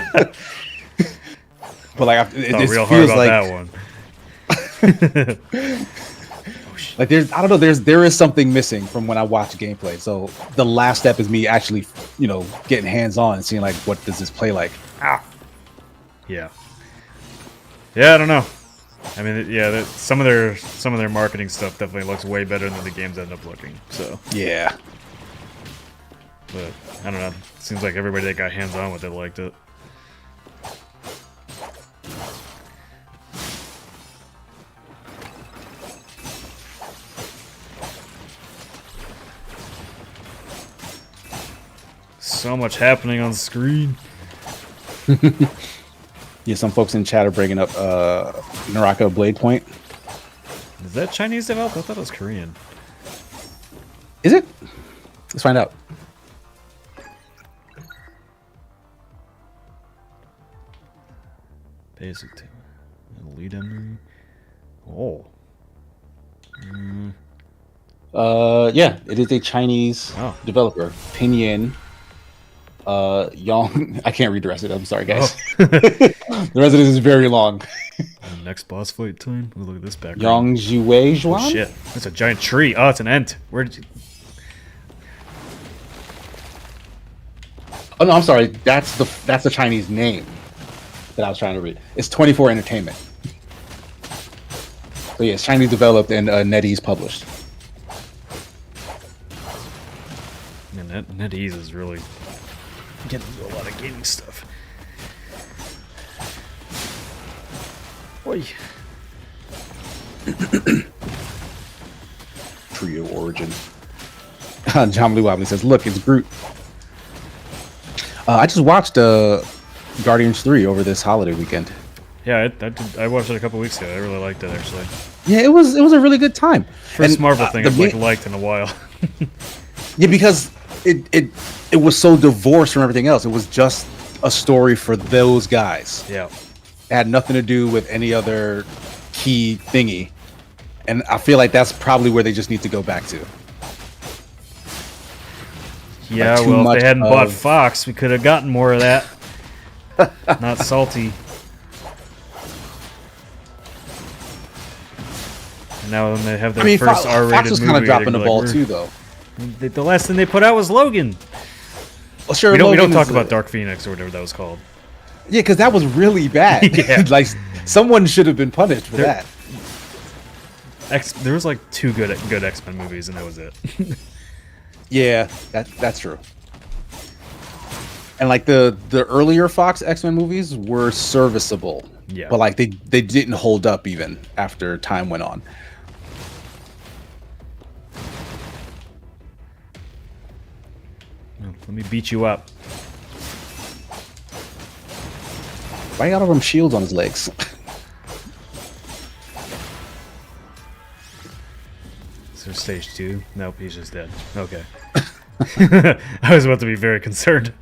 But like it just real feels hard like about that one. like there is something missing from when I watch gameplay. So the last step is me actually, getting hands on and seeing like what does this play like. Ah. Yeah. Yeah, I don't know. I mean, yeah, some of their marketing stuff definitely looks way better than the games end up looking. So Yeah. but I don't know. It seems like everybody that got hands on with it liked it. So much happening on screen. Yeah, some folks in chat are bringing up Naraka Blade Point. Is that Chinese developed? I thought it was Korean. Is it? Let's find out. Basic lead enemy. Oh. Yeah, it is a Chinese developer, Pinyin. Yong. I can't read the rest of it. I'm sorry, guys. Oh. The rest of this is very long. Next boss fight time. Ooh, look at this background. Yong Jiwei Zhuan? Oh, shit. That's a giant tree. Oh, it's an ent. Where did you... Oh no, I'm sorry. That's the Chinese name that I was trying to read. It's 24 Entertainment. So yeah, it's Chinese developed and NetEase published. Man, NetEase is really getting into a lot of gaming stuff. Oi. Trio Origin. John Blue Wobbly says, "Look, it's Groot." I just watched Guardians 3 over this holiday weekend. Yeah, I watched it a couple weeks ago. I really liked it, actually. Yeah, it was a really good time. First Marvel thing I've liked in a while. Yeah, because it was so divorced from everything else. It was just a story for those guys. Yeah. It had nothing to do with any other key thingy. And I feel like that's probably where they just need to go back to. Yeah, Like well, if they hadn't bought Fox, we could have gotten more of that. Not salty. And now when they have their first R-rated Fox was kind of dropping the ball too, though. The last thing they put out was Logan. Well, sure, we don't talk about Dark Phoenix or whatever that was called. Yeah, because that was really bad. Yeah. Like, someone should have been punished for that. There was like 2 good X-Men movies, and that was it. Yeah, that's true. And like the earlier Fox X-Men movies were serviceable. Yeah. But like they didn't hold up even after time went on. Let me beat you up. Why got all them shields on his legs? Is there stage 2? Nope, he's just dead. Okay. I was about to be very concerned.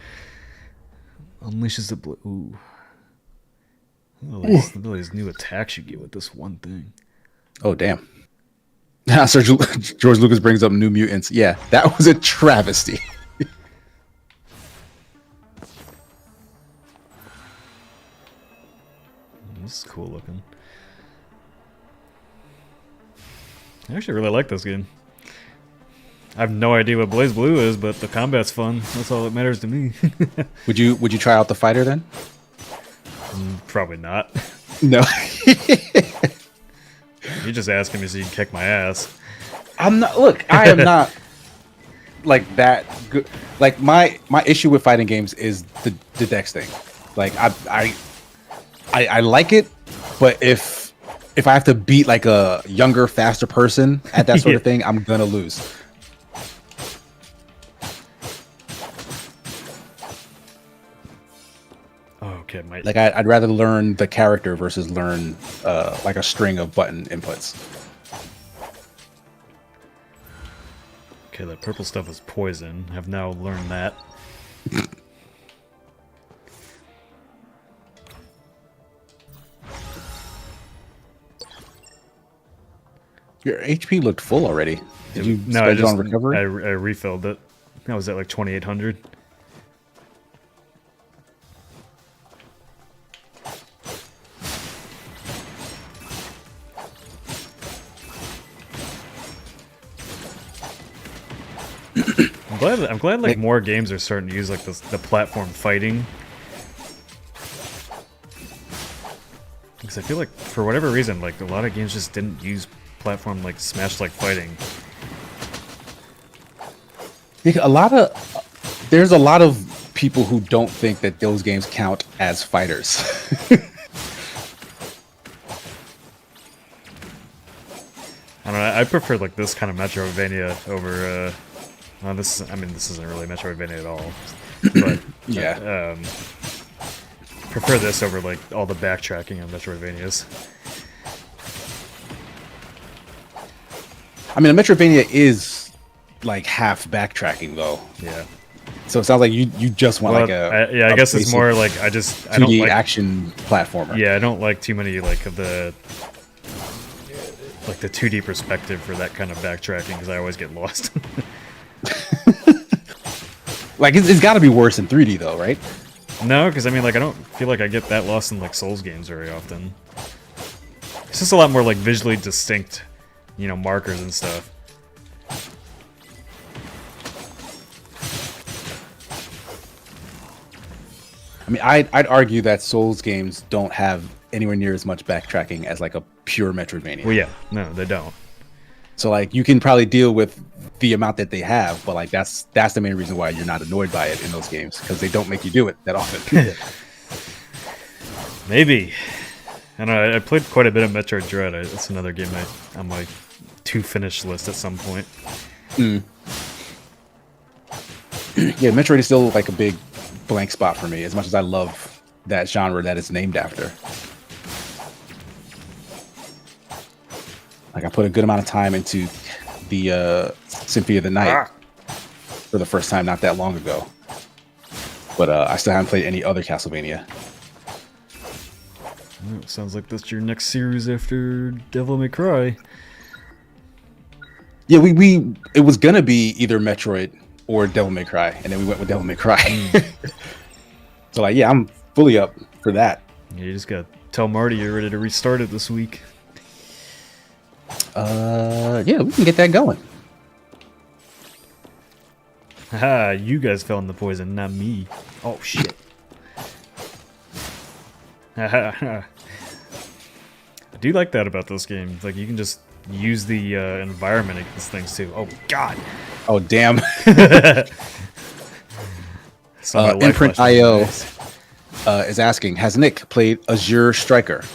Unleashes the blue. Ooh. Look at all these new attacks you get with this one thing. Oh, damn. Sir George Lucas brings up New Mutants. Yeah, that was a travesty. This is cool looking. I actually really like this game. I have no idea what BlazBlue is, but the combat's fun. That's all that matters to me. Would you try out the fighter then? Probably not. No. You're just asking me so you can kick my ass. I'm not. Look, I am not like that good. Like my issue with fighting games is the dex thing. Like I like it, but if I have to beat like a younger, faster person at that sort of thing, I'm gonna lose. Okay, like I'd rather learn the character versus learn like a string of button inputs. Okay, that purple stuff is poison. I've now learned that. Your HP looked full already. Did you no, spend it on recovery? I refilled it. I was at like 2,800. I'm glad like more games are starting to use like the platform fighting. Because I feel like for whatever reason, like a lot of games just didn't use platform like Smash-like fighting. There's a lot of people who don't think that those games count as fighters. I don't know. I prefer like this kind of Metroidvania over. This isn't really Metroidvania at all. But yeah, prefer this over like all the backtracking on Metroidvanias. I mean, a Metroidvania is like half backtracking though. Yeah. So it sounds like you just want like I guess it's more like I don't 2D like action platformer. Yeah, I don't like too many like of the 2D perspective for that kind of backtracking because I always get lost. Like it's got to be worse in 3D though, right? No, because I mean, like, I don't feel like I get that lost in like Souls games very often. It's just a lot more like visually distinct, you know, markers and stuff. I mean, I'd argue that Souls games don't have anywhere near as much backtracking as like a pure Metroidvania. Well, yeah, no, they don't. So like you can probably deal with the amount that they have, but like that's the main reason why you're not annoyed by it in those games, because they don't make you do it that often. Maybe. I know, I played quite a bit of Metroid Dread. It's another game on my to-finish list at some point. Yeah, Metroid is still like a big blank spot for me, as much as I love that genre that it's named after. Like I put a good amount of time into the Symphony of the Night for the first time not that long ago, but I still haven't played any other Castlevania. Oh, sounds like that's your next series after Devil May Cry. Yeah, it was gonna be either Metroid or Devil May Cry, and then we went with Devil May Cry. So like, yeah, I'm fully up for that. Yeah, you just gotta tell Marty you're ready to restart it this week. Yeah, we can get that going. Haha, you guys fell in the poison, not me. Oh shit. I do like that about this game. Like you can just use the environment against things too. Oh god. Oh damn. Imprint IO is asking, has Nick played Azure Striker?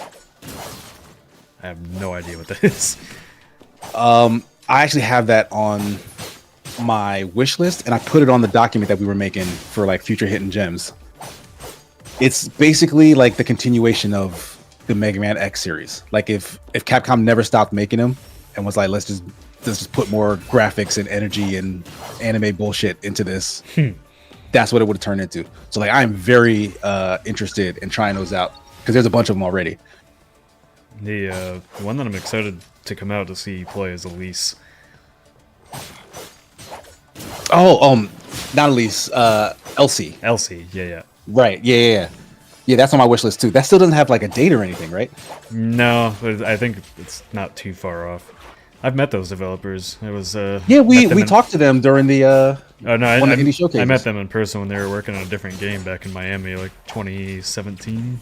I have no idea what that is. I actually have that on my wish list, and I put it on the document that we were making for like future hidden gems. It's basically like the continuation of the Mega Man X series. Like if Capcom never stopped making them and was like, let's just put more graphics and energy and anime bullshit into this, that's what it would have turned into. So like I'm very interested in trying those out because there's a bunch of them already. The one that I'm excited to come out to see you play is Elise. Oh, not Elise, Elsie. Elsie, yeah. Right, yeah. That's on my wish list too. That still doesn't have like a date or anything, right? No, I think it's not too far off. I've met those developers. It was yeah, we talked to them during the oh no, one of the indie showcases. I met them in person when they were working on a different game back in Miami, like 2017.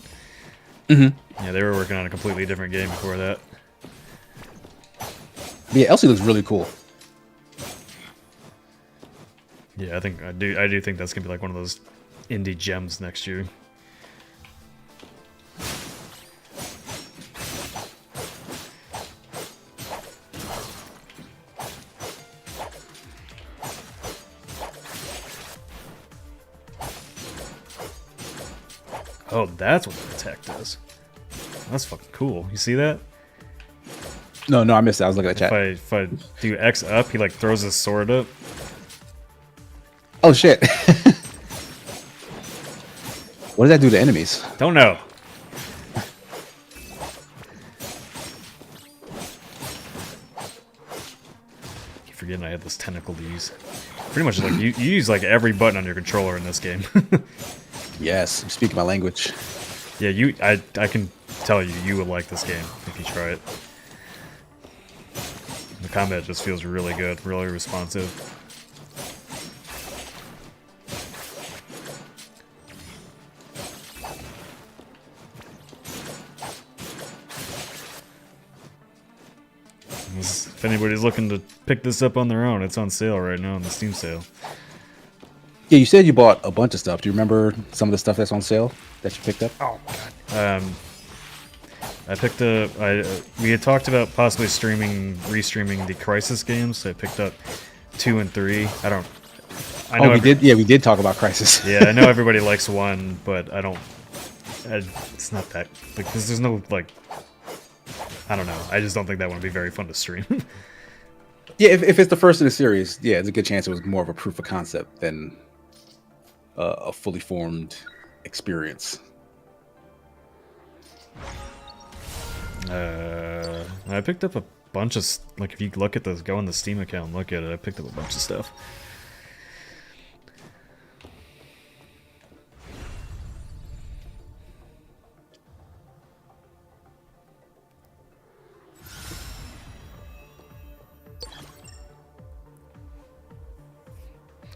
Mm-hmm. Yeah, they were working on a completely different game before that. Yeah, Elsie looks really cool. Yeah, I do think that's gonna be like one of those indie gems next year. Oh, that's what the attack does. That's fucking cool. You see that? No, I missed it. I was looking at chat. If I do X up, he like throws his sword up. Oh shit. What does that do to enemies? Don't know. Keep forgetting I had this tentacle to use. Pretty much like you use like every button on your controller in this game. Yes, I'm speaking my language. Yeah, I can tell you would like this game if you try it. The combat just feels really good, really responsive. If anybody's looking to pick this up on their own, it's on sale right now on the Steam sale. Yeah, you said you bought a bunch of stuff. Do you remember some of the stuff that's on sale that you picked up? Oh god. I picked up. We had talked about possibly restreaming the Crisis games. So I picked up 2 and 3. I know we did. Yeah, we did talk about Crisis. Yeah, I know everybody likes 1, but I don't. It's not that like because there's no like. I don't know. I just don't think that one would be very fun to stream. Yeah, if it's the first in the series, yeah, it's a good chance it was more of a proof of concept than a fully formed experience. I picked up a bunch of like if you look at this, go on the Steam account and look at it. I picked up a bunch of stuff.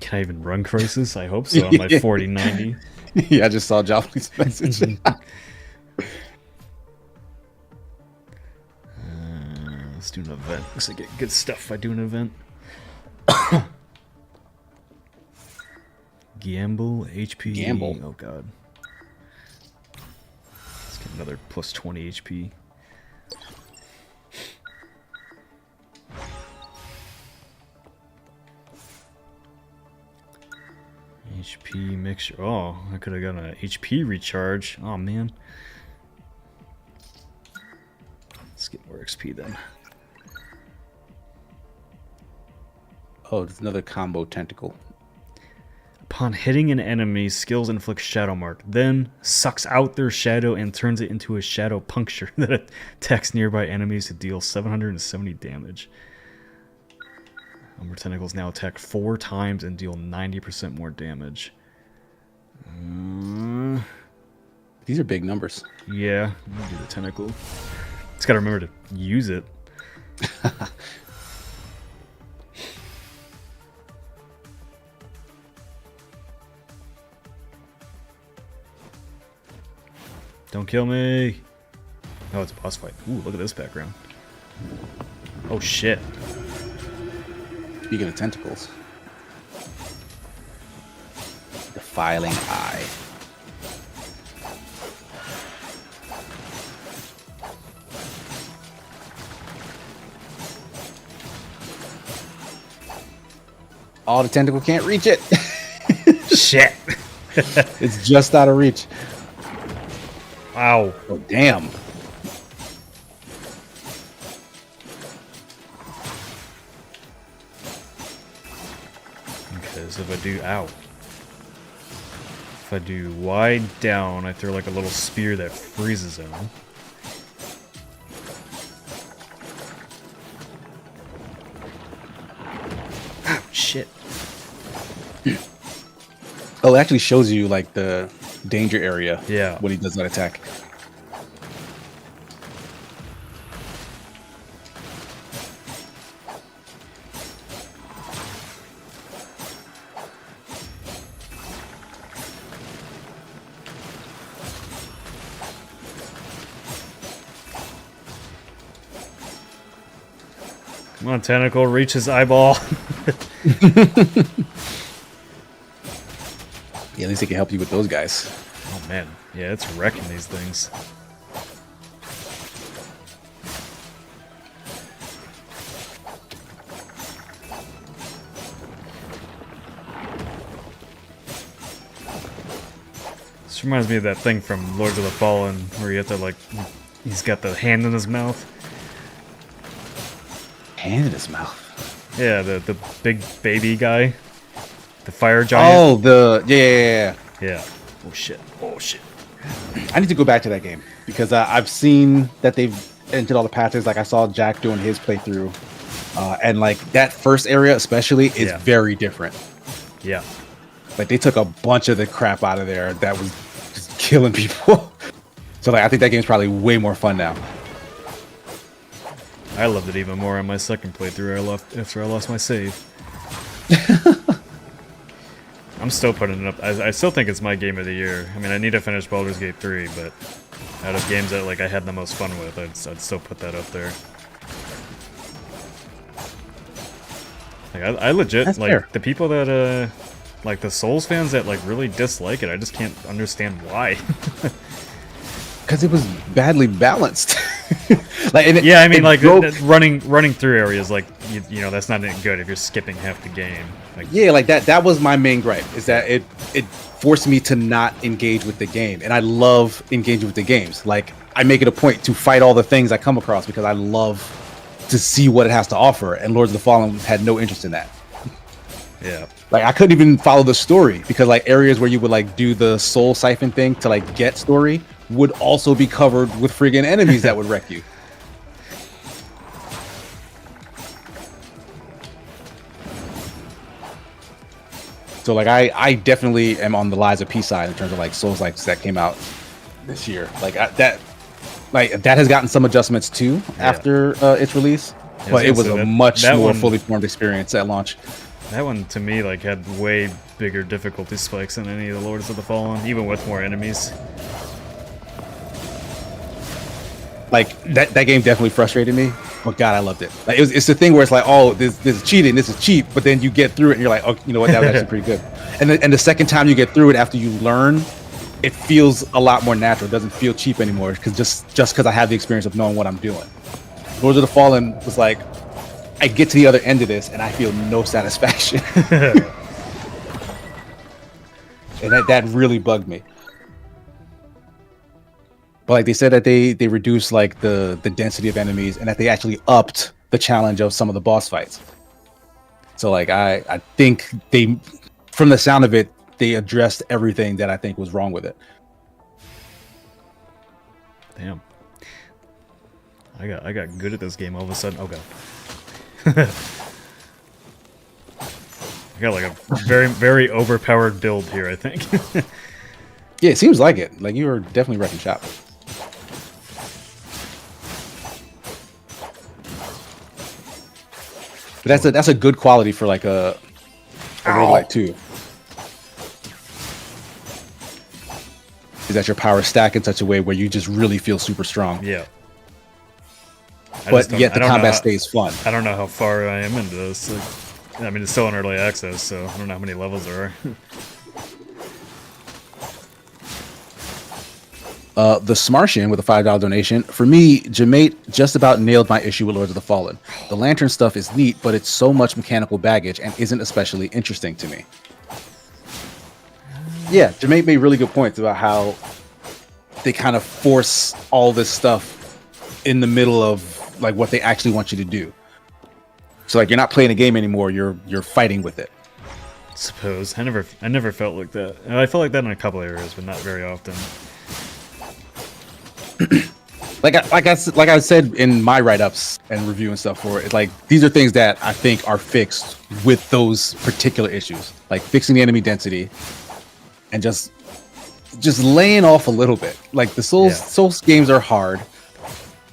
Can I even run Crisis? I hope so on my 4090. Yeah, I just saw Jopley's message. Let's do an event. Looks like I get good stuff if I do an event. Gamble, HP. Gamble. Oh god. Let's get another plus 20 HP. HP mixture. Oh, I could have gotten an HP recharge. Oh man. Let's get more XP then. Oh, there's another combo tentacle. Upon hitting an enemy, skills inflict shadow mark, then sucks out their shadow and turns it into a shadow puncture that attacks nearby enemies to deal 770 damage. Umber tentacles now attack 4 times and deal 90% more damage. These are big numbers. Yeah, I'm gonna do the tentacle. Just gotta remember to use it. Don't kill me. Oh, it's a boss fight. Ooh, look at this background. Oh shit. Speaking of tentacles, defiling eye. Oh, the tentacle can't reach it. Shit. It's just out of reach. Wow. Oh, damn. Okay, so if I do, ow. If I do wide down, I throw like a little spear that freezes him. Ow, shit. Oh, it actually shows you like the danger area. Yeah. When he does that attack. Come on, tentacle, reach his eyeball. Yeah, at least they can help you with those guys. Oh man, yeah, it's wrecking these things. This reminds me of that thing from Lords of the Fallen, where you have to like, he's got the hand in his mouth. Hand in his mouth. Yeah, the big baby guy, the fire giant. Oh, the yeah. Yeah. Oh shit. Oh shit. I need to go back to that game because I've seen that they've entered all the patches. Like I saw Jack doing his playthrough, and like that first area especially is very different. Yeah. Like they took a bunch of the crap out of there that was just killing people. So like I think that game's probably way more fun now. I loved it even more on my second playthrough after I lost my save. I'm still putting it up. I still think it's my game of the year. I mean, I need to finish Baldur's Gate 3, but out of games that like I had the most fun with, I'd still put that up there. Like I legit That's like fair. the people that like the Souls fans that like really dislike it. I just can't understand why. Because it was badly balanced. Like yeah, I mean, like running through areas, like you know, that's not good if you're skipping half the game. Like, yeah, like that was my main gripe, is that it forced me to not engage with the game, and I love engaging with the games. Like I make it a point to fight all the things I come across because I love to see what it has to offer, and Lords of the Fallen had no interest in that. yeah. Like I couldn't even follow the story because like areas where you would like do the soul siphon thing to like get story would also be covered with friggin' enemies that would wreck you. So like I definitely am on the Lies of P side in terms of like Soulslike that came out this year. Like that has gotten some adjustments too after its release, but it was a much more fully formed experience at launch. That one to me like had way bigger difficulty spikes than any of the Lords of the Fallen, even with more enemies. Like that game definitely frustrated me, but God, I loved it. Like it's the thing where it's like, oh, this is cheating, this is cheap, but then you get through it and you're like, oh, you know what, that was actually pretty good. And the second time you get through it after you learn, it feels a lot more natural. It doesn't feel cheap anymore because just because I have the experience of knowing what I'm doing. Lords of the Fallen was like, I get to the other end of this and I feel no satisfaction. And that really bugged me. But like they said that they reduced like the density of enemies and that they actually upped the challenge of some of the boss fights. So like I think they, from the sound of it, they addressed everything that I think was wrong with it. Damn. I got good at this game all of a sudden. Oh god. I got like a very, very overpowered build here, I think. Yeah, it seems like it. Like you were definitely wrecking shop. But that's a good quality for like a roguelike too. Is that your power stack in such a way where you just really feel super strong. Yeah. But yet the combat stays fun. I don't know how far I am into this. Like, I mean, it's still in early access, so I don't know how many levels there are. The Smartian with a $5 donation. For me, Jamate just about nailed my issue with Lords of the Fallen. The lantern stuff is neat, but it's so much mechanical baggage and isn't especially interesting to me. Yeah, Jamate made really good points about how they kind of force all this stuff in the middle of like what they actually want you to do. So like you're not playing a game anymore, you're fighting with it. I suppose. I never felt like that. I felt like that in a couple areas, but not very often. like I said in my write-ups and review and stuff for it, like these are things that I think are fixed with those particular issues, like fixing the enemy density and just laying off a little bit. Like the Souls games are hard,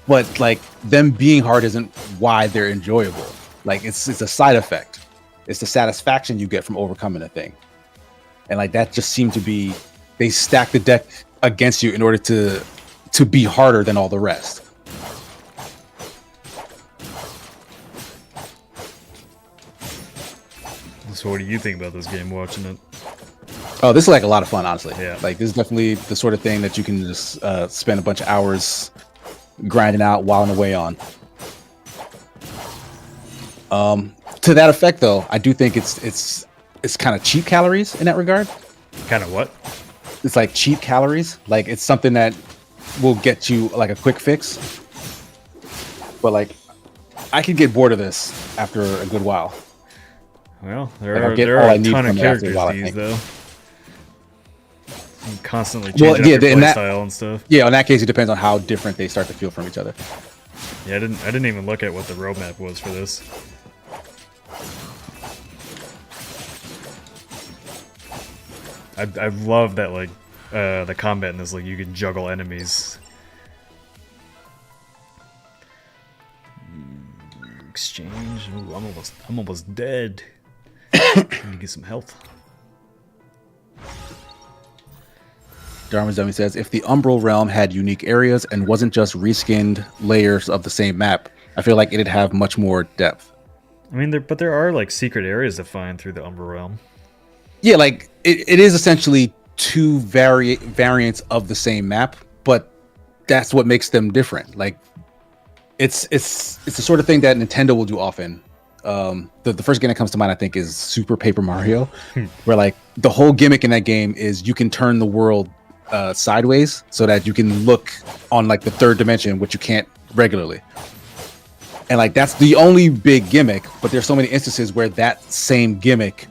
but like them being hard isn't why they're enjoyable. Like it's a side effect. It's the satisfaction you get from overcoming a thing. And like that just seemed to be, they stack the deck against you in order to be harder than all the rest. So what do you think about this game watching it? Oh, this is like a lot of fun, honestly. Yeah. Like this is definitely the sort of thing that you can just spend a bunch of hours grinding out, whiling away on. To that effect, though, I do think it's kind of cheap calories in that regard. Kind of what? It's like cheap calories. Like it's something that will get you like a quick fix. But like, I could get bored of this after a good while. Well, there Like, are a I need ton of from it after a characters while, I these think. though. You can constantly change up your playstyle and stuff. Yeah, in that case, it depends on how different they start to feel from each other. Yeah, I didn't even look at what the roadmap was for this. I love that like the combat in this, like you can juggle enemies. Exchange. Ooh, I'm almost dead. Need to get some health. Darwin's Dummy says, if the Umbral Realm had unique areas and wasn't just reskinned layers of the same map, I feel like it'd have much more depth. I mean, there are like secret areas to find through the Umbral Realm. Yeah, like it is essentially two variants of the same map, but that's what makes them different. Like it's the sort of thing that Nintendo will do often. The first game that comes to mind, I think, is Super Paper Mario, where like the whole gimmick in that game is you can turn the world sideways so that you can look on like the third dimension, which you can't regularly. And like that's the only big gimmick, but there's so many instances where that same gimmick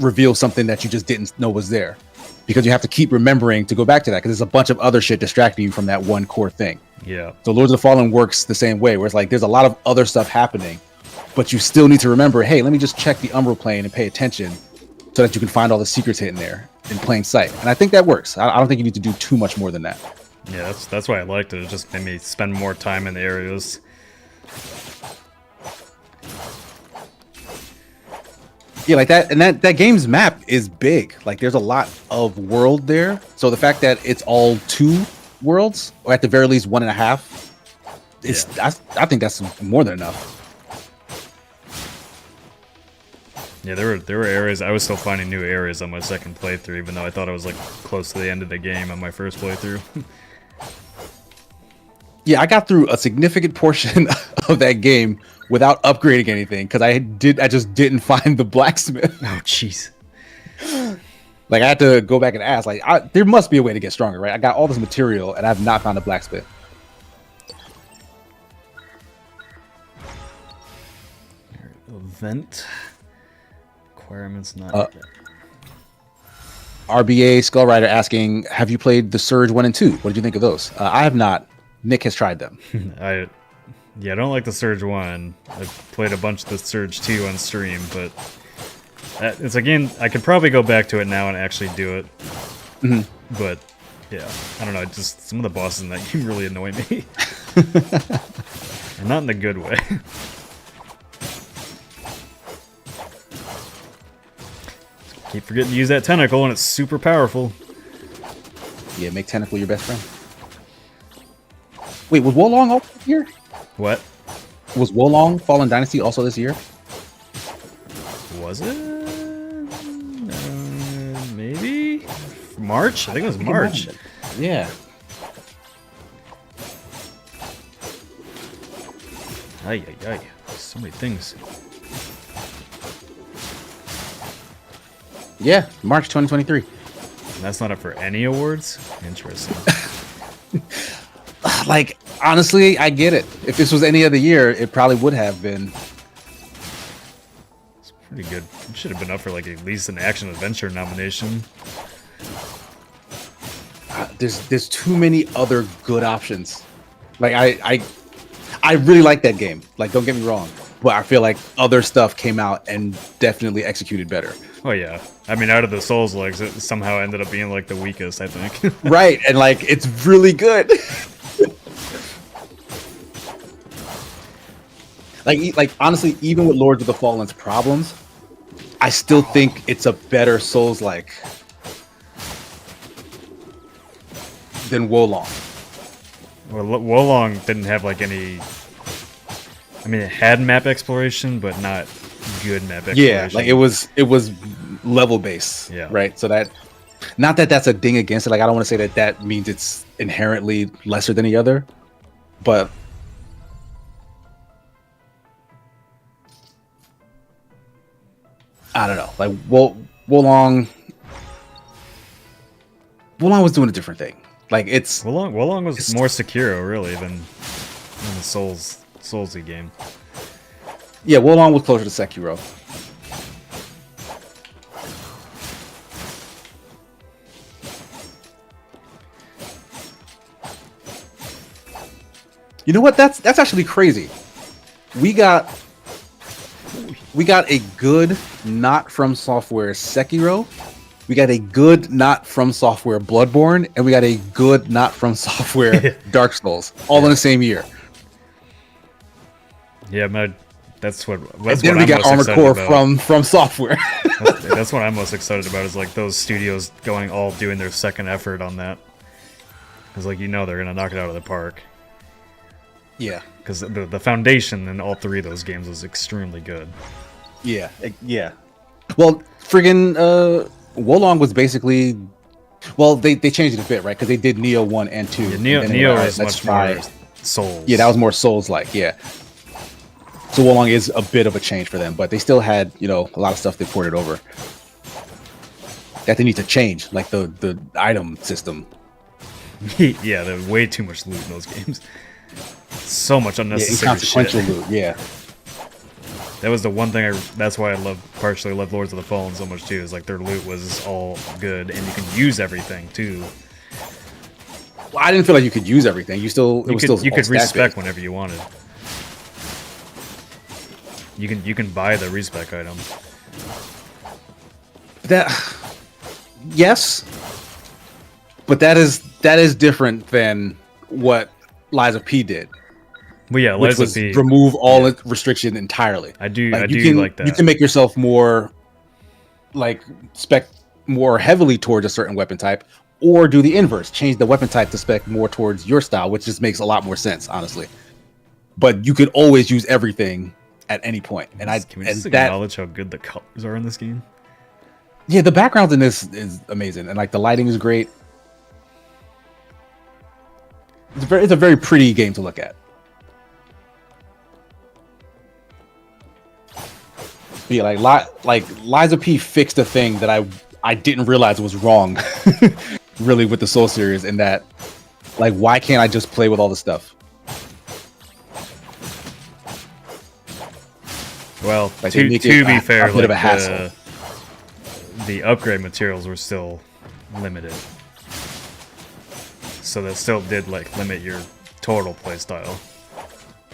reveals something that you just didn't know was there, because you have to keep remembering to go back to that because there's a bunch of other shit distracting you from that one core thing. Yeah. So Lords of the Fallen works the same way, where it's like there's a lot of other stuff happening, but you still need to remember, hey, let me just check the Umbral plane and pay attention so that you can find all the secrets hidden there in plain sight. And I think that works. I don't think you need to do too much more than that. Yeah, that's why I liked it. It just made me spend more time in the areas. Yeah, like that, and that game's map is big. Like there's a lot of world there. So the fact that it's all 2 worlds, or at the very least 1.5, I think that's more than enough. Yeah, there were areas. I was still finding new areas on my second playthrough, even though I thought I was like close to the end of the game on my first playthrough. Yeah, I got through a significant portion of that game without upgrading anything because I just didn't find the blacksmith. Oh, jeez. Like I had to go back and ask. Like there must be a way to get stronger, right? I got all this material and I've not found a blacksmith. Event requirements not. RBA Skullrider asking, have you played the Surge 1 and 2? What did you think of those? I have not. Nick has tried them. I don't like the Surge 1. I've played a bunch of the Surge 2 on stream, but it's a game I could probably go back to it now and actually do it. Mm-hmm. But yeah, I don't know. Just some of the bosses in that game really annoy me, and not in a good way. Keep forgetting to use that tentacle, and it's super powerful. Yeah, make tentacle your best friend. Wait, was Wolong also this year? What? Was Wolong Fallen Dynasty also this year? Was it? Maybe? March? I think it was March. Yeah. Ay, ay, ay. So many things. Yeah, March 2023. And that's not up for any awards? Interesting. Like, honestly, I get it. If this was any other year, it probably would have been. It's pretty good. It should have been up for like at least an action adventure nomination. There's too many other good options. Like I really like that game. Like, don't get me wrong, but I feel like other stuff came out and definitely executed better. Oh yeah. I mean, out of the Soulslikes, it somehow ended up being like the weakest, I think. Right, and like it's really good. like honestly, even with Lords of the Fallen's problems, I still think it's a better Souls-like than Wolong. Well, Wolong didn't have like any. I mean, it had map exploration, but not good map exploration. Yeah, like it was level based. Yeah. Right. So that, not that that's a ding against it. Like I don't want to say that means it's inherently lesser than the other, but I don't know. Like Wolong was doing a different thing. Like it's Wolong was more secure really than the Soulsy game. Yeah, Wolong was closer to Sekiro. You know what? That's actually crazy. We got a good not from software Sekiro. We got a good not from software Bloodborne, and we got a good not from software Dark Souls, all in the same year. Yeah, that's what and then we got Armored Core from software. That's what I'm most excited about. Is like those studios all doing their second effort on that. Because like they're gonna knock it out of the park. Yeah, because the foundation in all three of those games was extremely good. Yeah. Well, friggin' Wolong was basically, well, they changed it a bit, right? Because they did Neo 1 and 2. Yeah, Neo is much more Souls. Yeah, that was more Souls-like. Yeah. So Wolong is a bit of a change for them, but they still had a lot of stuff they ported over that they need to change, like the item system. Yeah, there's way too much loot in those games. So much unnecessary inconsequential shit. Loot, yeah. That was the one thing that's why I partially love Lords of the Fallen so much too, is like their loot was all good and you can use everything too. Well, I didn't feel like you could use everything. You could respec whenever you wanted. You can buy the respec item. Yes. But that is different than what Liza P did. Well, yeah, which was remove all restriction entirely. I do like that. You can make yourself more like spec more heavily towards a certain weapon type, or do the inverse, change the weapon type to spec more towards your style, which just makes a lot more sense, honestly. But you could always use everything at any point. And Can we just acknowledge how good the colors are in this game? Yeah, the background in this is amazing, and like the lighting is great. It's a very pretty game to look at. But yeah, like Liza P fixed a thing that I didn't realize was wrong, really, with the Soul series. In that, like, why can't I just play with all the stuff? Well, like, to be fair, a bit of a hassle. The upgrade materials were still limited, so that still did like limit your total playstyle.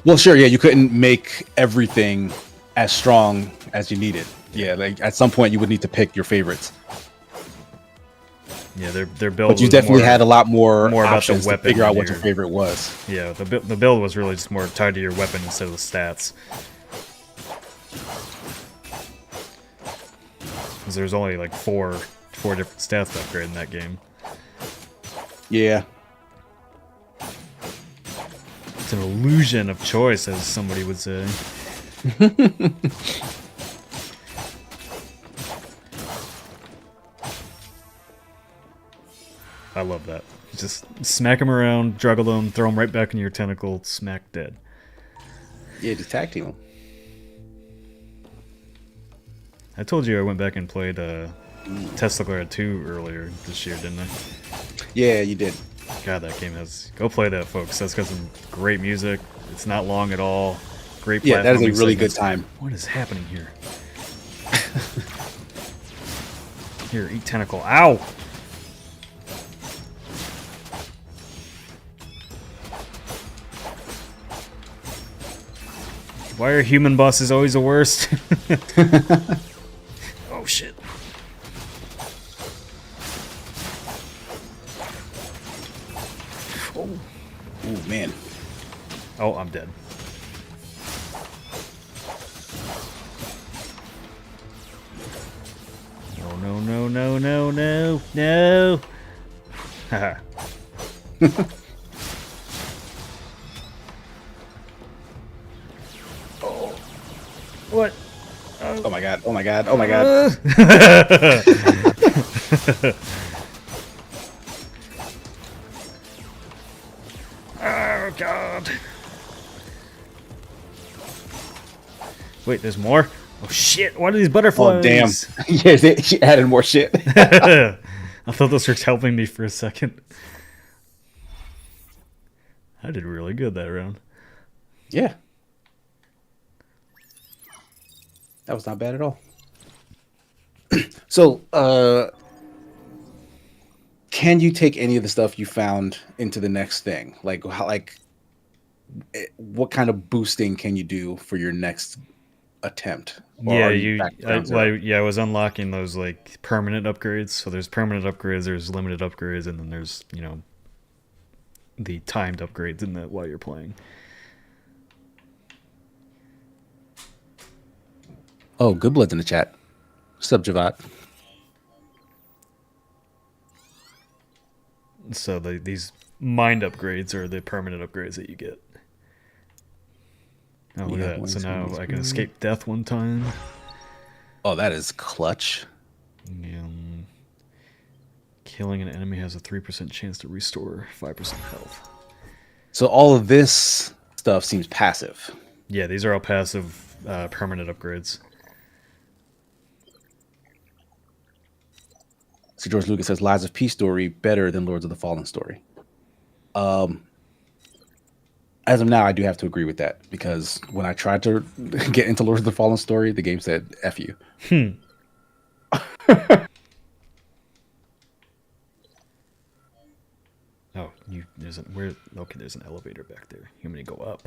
Well, sure, yeah, you couldn't make everything as strong as you needed. Yeah, like at some point you would need to pick your favorites. Yeah, their build. But you definitely had a lot more about options the weapon to figure out what your favorite was. Yeah, the build was really just more tied to your weapon instead of the stats. Because there's only like four different stats to upgrade in that game. Yeah. It's an illusion of choice, as somebody would say. I love that. Just smack him around, juggle him, throw him right back into your tentacle, smack dead. Yeah, just tag team him. I told you I went back and played Tesla Glare 2 earlier this year, didn't I? Yeah, you did. God, that game has... Go play that, folks. That's got some great music. It's not long at all. Great platforming. Yeah, that is a really segments. good time. What is happening here? Here, eat tentacle. Ow! Why are human bosses always the worst? Oh, shit. Oh, man. Oh, I'm dead. No, no, no, no, no, no. Haha. Oh. What? Oh my god, oh my god, oh my god. Oh god. Wait, there's more? Oh shit, what are these butterflies? Oh damn. Yeah, she added more shit. I thought those were helping me for a second. I did really good that round. Yeah. That was not bad at all. So, can you take any of the stuff you found into the next thing? Like, what kind of boosting can you do for your next attempt? Yeah, I was unlocking those like permanent upgrades. So there's permanent upgrades, there's limited upgrades, and then there's, you know, the timed upgrades in that while you're playing. Oh, Good Blood's in the chat. What's up, Javad? So these mind upgrades are the permanent upgrades that you get. Oh, look at that. So now I can escape death one time. Oh, that is clutch. Killing an enemy has a 3% chance to restore 5% health. So all of this stuff seems passive. Yeah, these are all passive permanent upgrades. So George Lucas says Lies of P story better than Lords of the Fallen story. As of now, I do have to agree with that, because when I tried to get into Lords of the Fallen story, the game said F you. Oh, there's an elevator back there. You want me to go up?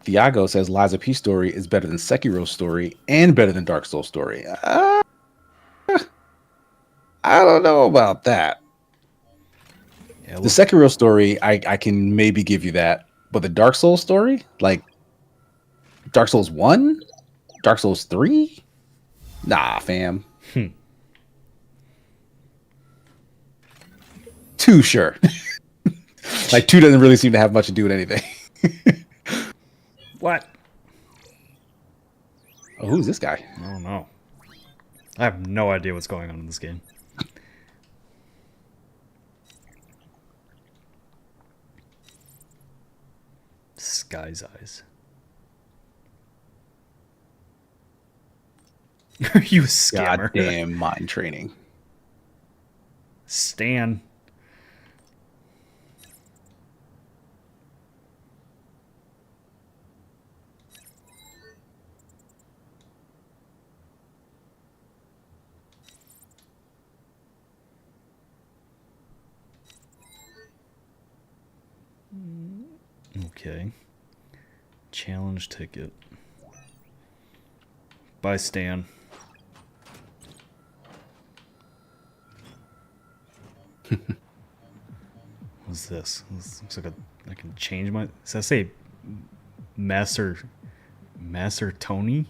Thiago says Lies of P story is better than Sekiro's story and better than Dark Souls story. I don't know about that. Yeah, the Sekiro story, I can maybe give you that, but the Dark Souls story, like Dark Souls 1, Dark Souls 3, Nah, fam. Hmm. Two, sure. Like, two doesn't really seem to have much to do with anything. What? Oh, who's this guy? I don't know. I have no idea what's going on in this game. Sky's eyes. Are you a scammer? Goddamn mind training. Stan. Okay. Challenge ticket. By Stan. What's this? This looks like I can change my. Does that say Master Tony?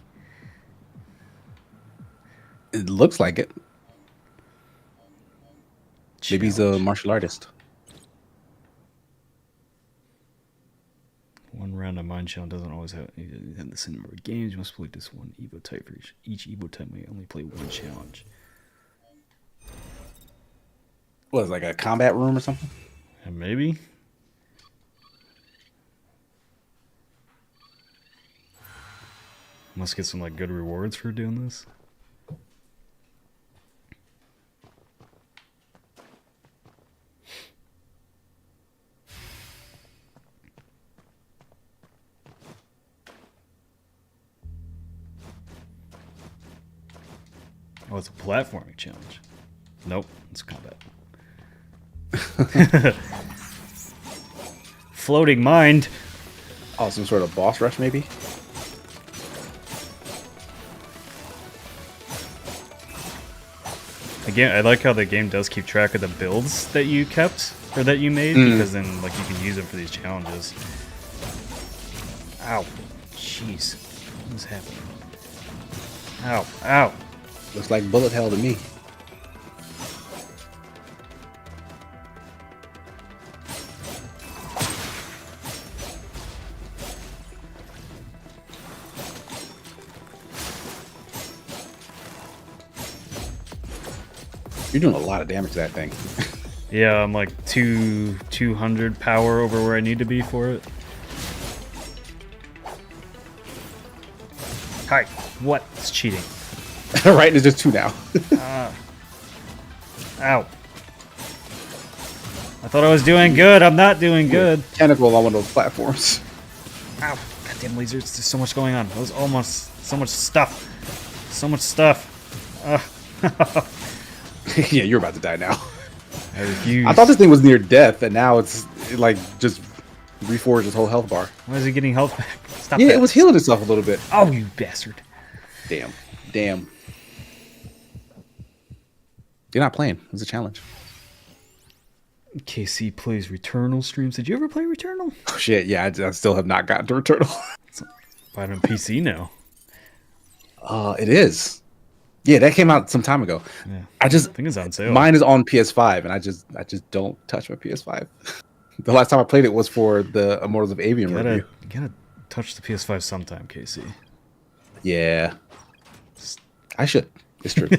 It looks like it. Maybe he's a Challenge. martial artist. One round of Mind Challenge doesn't always have the same number of games. You must play this one Evo type for each Evo type may only play one challenge. What is it, like a combat room or something? And maybe. Must get some like good rewards for doing this. Oh, it's a platforming challenge. Nope, it's combat. Floating mind. Oh, some sort of boss rush, maybe? Again, I like how the game does keep track of the builds that you kept or that you made because then like you can use them for these challenges. Ow. Jeez. What is happening? Ow. Ow. Looks like bullet hell to me. You're doing a lot of damage to that thing. Yeah, I'm like 200 power over where I need to be for it. Hi. What? It's cheating. Right, there's just two now. Ow. I thought I was doing good. I'm not doing good. Tentacle on one of those platforms. Ow. Goddamn lasers. There's so much going on. That was almost so much stuff. So much stuff. Yeah, you're about to die now. I refuse. I thought this thing was near death, and now it's like just reforged its whole health bar. Why is he getting health back? Stop Yeah, that. it was healing itself a little bit. Oh, you bastard. Damn. Damn. You're not playing. It was a challenge. KC plays Returnal streams. Did you ever play Returnal? Oh, shit, yeah, I still have not gotten to Returnal. But on PC now. It is. Yeah, that came out some time ago. Yeah. I think it's on sale. Mine is on PS5, and I just don't touch my PS5. The last time I played it was for the Immortals of Avium review. You gotta touch the PS5 sometime, KC. Yeah, I should. It's true.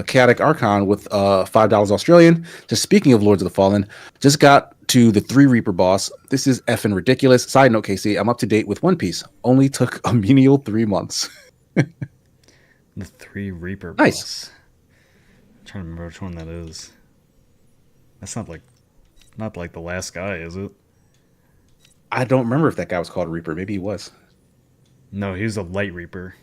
Chaotic Archon with $5 Australian. Just speaking of Lords of the Fallen, just got to the 3 Reaper boss. This is effing ridiculous. Side note, Casey, I'm up to date with One Piece. Only took a menial 3 months. The 3 Reaper Nice. boss. I'm trying to remember which one that is. That's not like the last guy, is it? I don't remember if that guy was called Reaper. Maybe he was. No, he's a Light Reaper.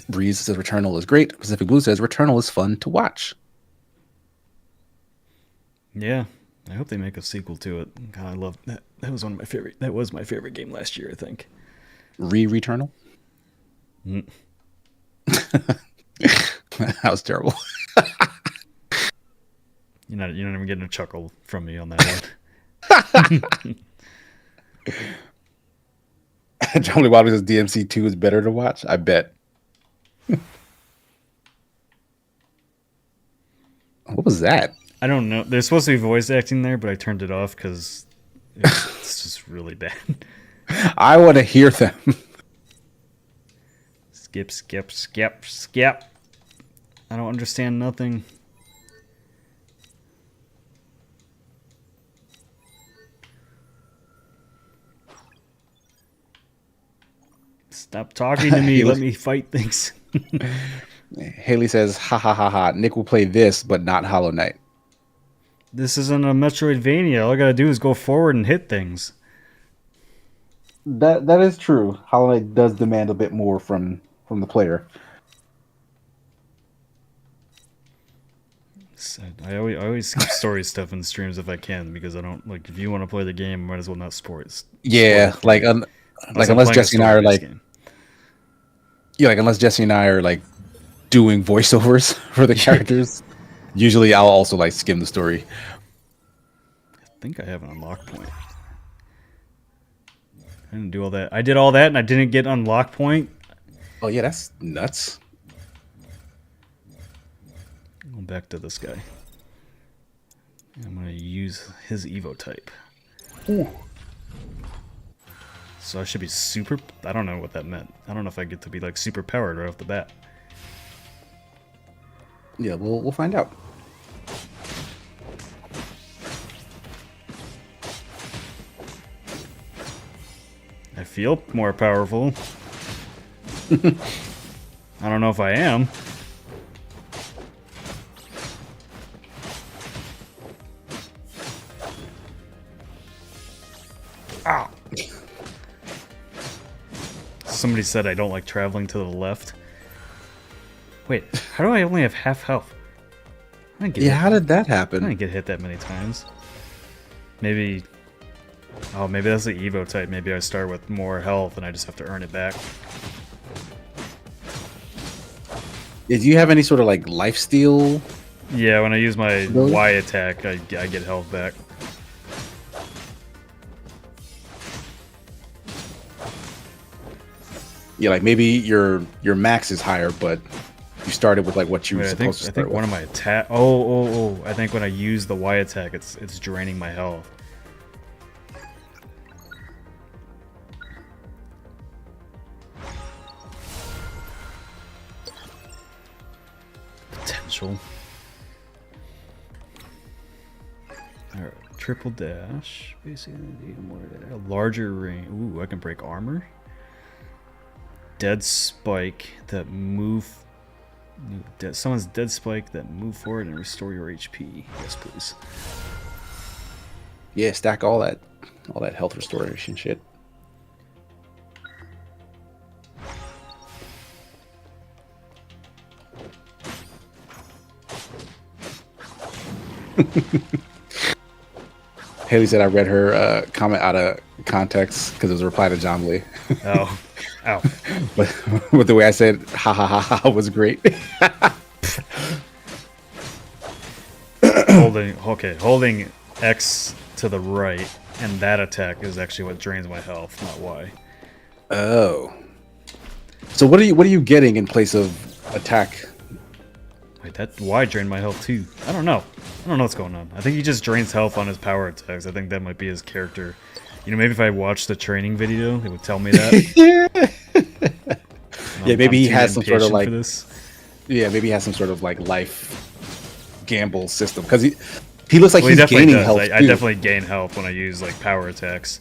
Breeze says Returnal is great. Pacific Blue says Returnal is fun to watch. Yeah, I hope they make a sequel to it. God, I love that. That was one of my favorite. That was my favorite game last year, I think. Returnal. Mm. That was terrible. You're not even getting a chuckle from me on that one. John Lee Wilder says DMC 2 is better to watch. I bet. What was that? I don't know. There's supposed to be voice acting there, but I turned it off because it's just really bad. I want to hear them. Skip, skip, skip, skip. I don't understand nothing. Stop talking to me. Let me fight things. Haley says, ha ha ha ha. Nick will play this, but not Hollow Knight. This isn't a Metroidvania. All I gotta do is go forward and hit things. That is true. Hollow Knight does demand a bit more from the player. I always skip story stuff in streams if I can, because I don't like, if you want to play the game, might as well not sports. Yeah, like unless Jesse and I are like, yeah, like unless Jesse and I are like doing voiceovers for the characters, usually I'll also like skim the story. I think I have an unlock point. I didn't do all that. I did all that and I didn't get unlock point. Oh yeah, that's nuts. Go back to this guy. I'm gonna use his Evo type. Ooh. So I should be super. I don't know what that meant. I don't know if I get to be like super powered right off the bat. Yeah, we'll find out. I feel more powerful. I don't know if I am. Ow. Somebody said I don't like traveling to the left. Wait, how do I only have half health? I didn't get hit. How did that I happen? didn't get hit that many times. Maybe... Oh, maybe that's the Evo type. Maybe I start with more health and I just have to earn it back. Did you have any sort of like lifesteal? Yeah, when I use my Really? Y attack, I get health back. Yeah, like maybe your max is higher, but you started with like what you were Wait, supposed to I start think one of my attack. Oh! I think when I use the Y attack, it's draining my health. Potential. Alright, triple dash. Basically, a larger range. Ooh, I can break armor. Dead spike that move. Someone's dead spike that move forward and restore your HP. Yes, please. Yeah, stack all that health restoration shit. Haley said I read her comment out of context because it was a reply to John Lee. Oh. Ow. But the way I said ha ha ha ha was great. Holding X to the right, and that attack is actually what drains my health, not Y. Oh. So what are you getting in place of attack? Wait, that Y drained my health too. I don't know what's going on. I think he just drains health on his power attacks. I think that might be his character. You know, maybe if I watched the training video, it would tell me that. Yeah, maybe he has some sort of impatient like for this. Yeah, maybe he has some sort of like life gamble system because he looks like Well, he he's definitely gaining does. health. I definitely gain health when I use like power attacks.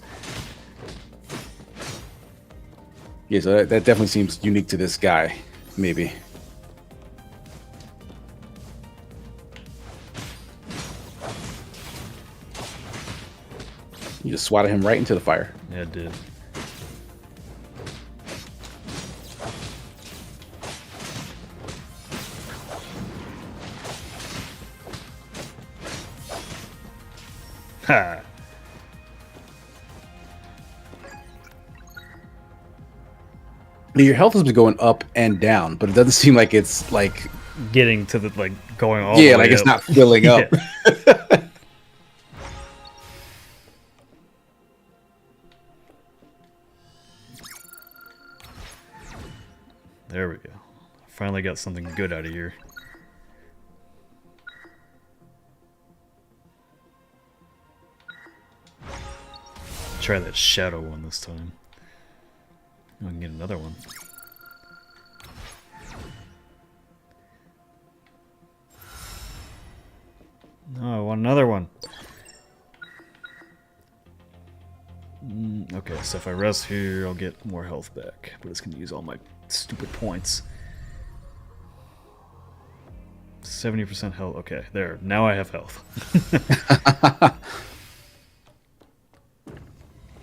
Yeah, so that definitely seems unique to this guy. Maybe. You just swatted him right into the fire. Yeah, it did. Ha! Your health has been going up and down, but it doesn't seem like it's like Getting to the like, going all the way up. it's not filling up. Yeah. There we go. Finally got something good out of here. Try that shadow one this time. I can get another one. No, I want another one. Okay, so if I rest here, I'll get more health back. But it's going to use all my stupid points. 70% health. Okay, there. Now I have health.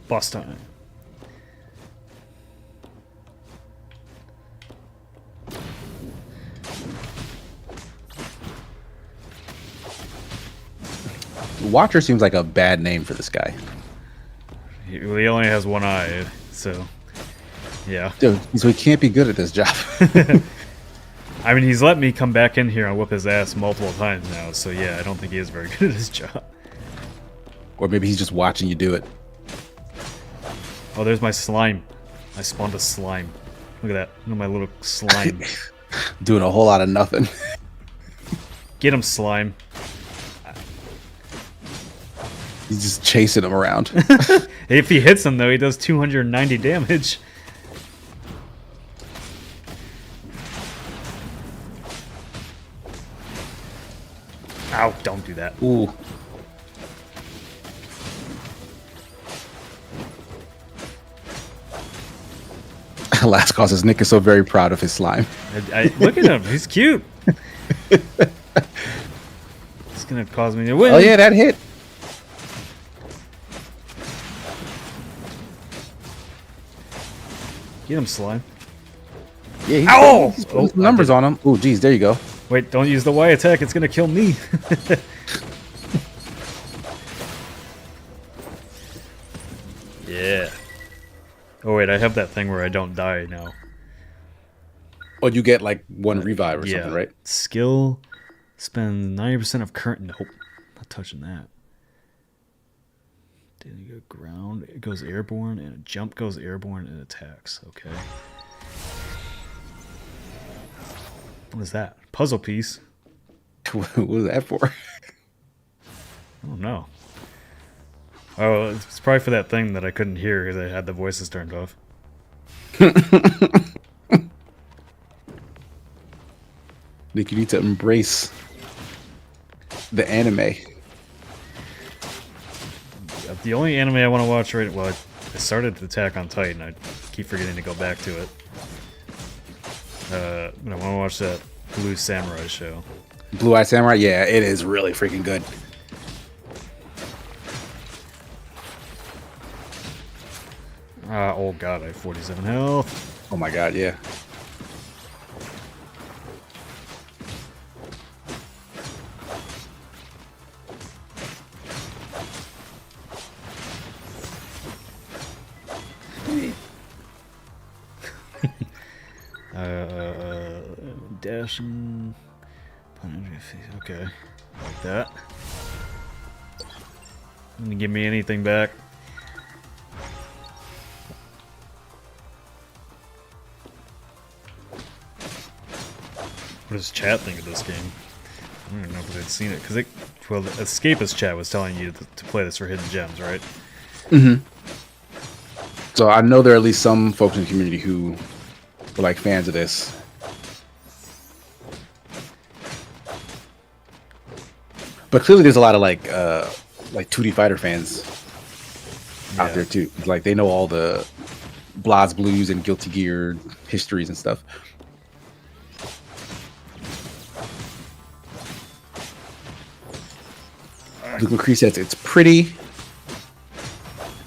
Boss time. Watcher seems like a bad name for this guy. He only has one eye, so yeah. Dude, so he can't be good at this job. I mean, he's let me come back in here and whip his ass multiple times now, so yeah, I don't think he is very good at his job. Or maybe he's just watching you do it. Oh, there's my slime. I spawned a slime. Look at that. Look at my little slime. Doing a whole lot of nothing. Get him, slime. He's just chasing him around. If he hits him, though, he does 290 damage. Ow, don't do that. Ooh. Last cause's Nick is so very proud of his slime. Look at him. He's cute. It's going to cause me to win. Oh, yeah, that hit. Get him, slime. Yeah, he's putting some numbers on him. Ooh, geez, there you go. Wait, don't use the Y attack. It's going to kill me. Yeah. Oh, wait, I have that thing where I don't die now. Oh, you get like one revive or something, right? Skill spends 90% of current. Nope, not touching that. Then you go ground. It goes airborne, and a jump goes airborne and attacks. Okay. What is that? Puzzle piece. What was that for? I don't know. Oh, it's probably for that thing that I couldn't hear because I had the voices turned off. Nick, you need to embrace the anime. The only anime I want to watch right... Well, I started Attack on Titan. I keep forgetting to go back to it. But I want to watch that Blue Samurai show. Blue Eye Samurai? Yeah, it is really freaking good. Oh god, I have 47 health. Oh my god, yeah. Dashing. Okay. Like that. Didn't give me anything back. What does chat think of this game? I don't even know if they'd seen it. Because well, the Escapist chat was telling you to play this for hidden gems, right? Mm-hmm. So I know there are at least some folks in the community who were like fans of this. But clearly there's a lot of like 2D fighter fans out there too. Like they know all the BlazBlues and Guilty Gear histories and stuff. Luke McCree says it's pretty.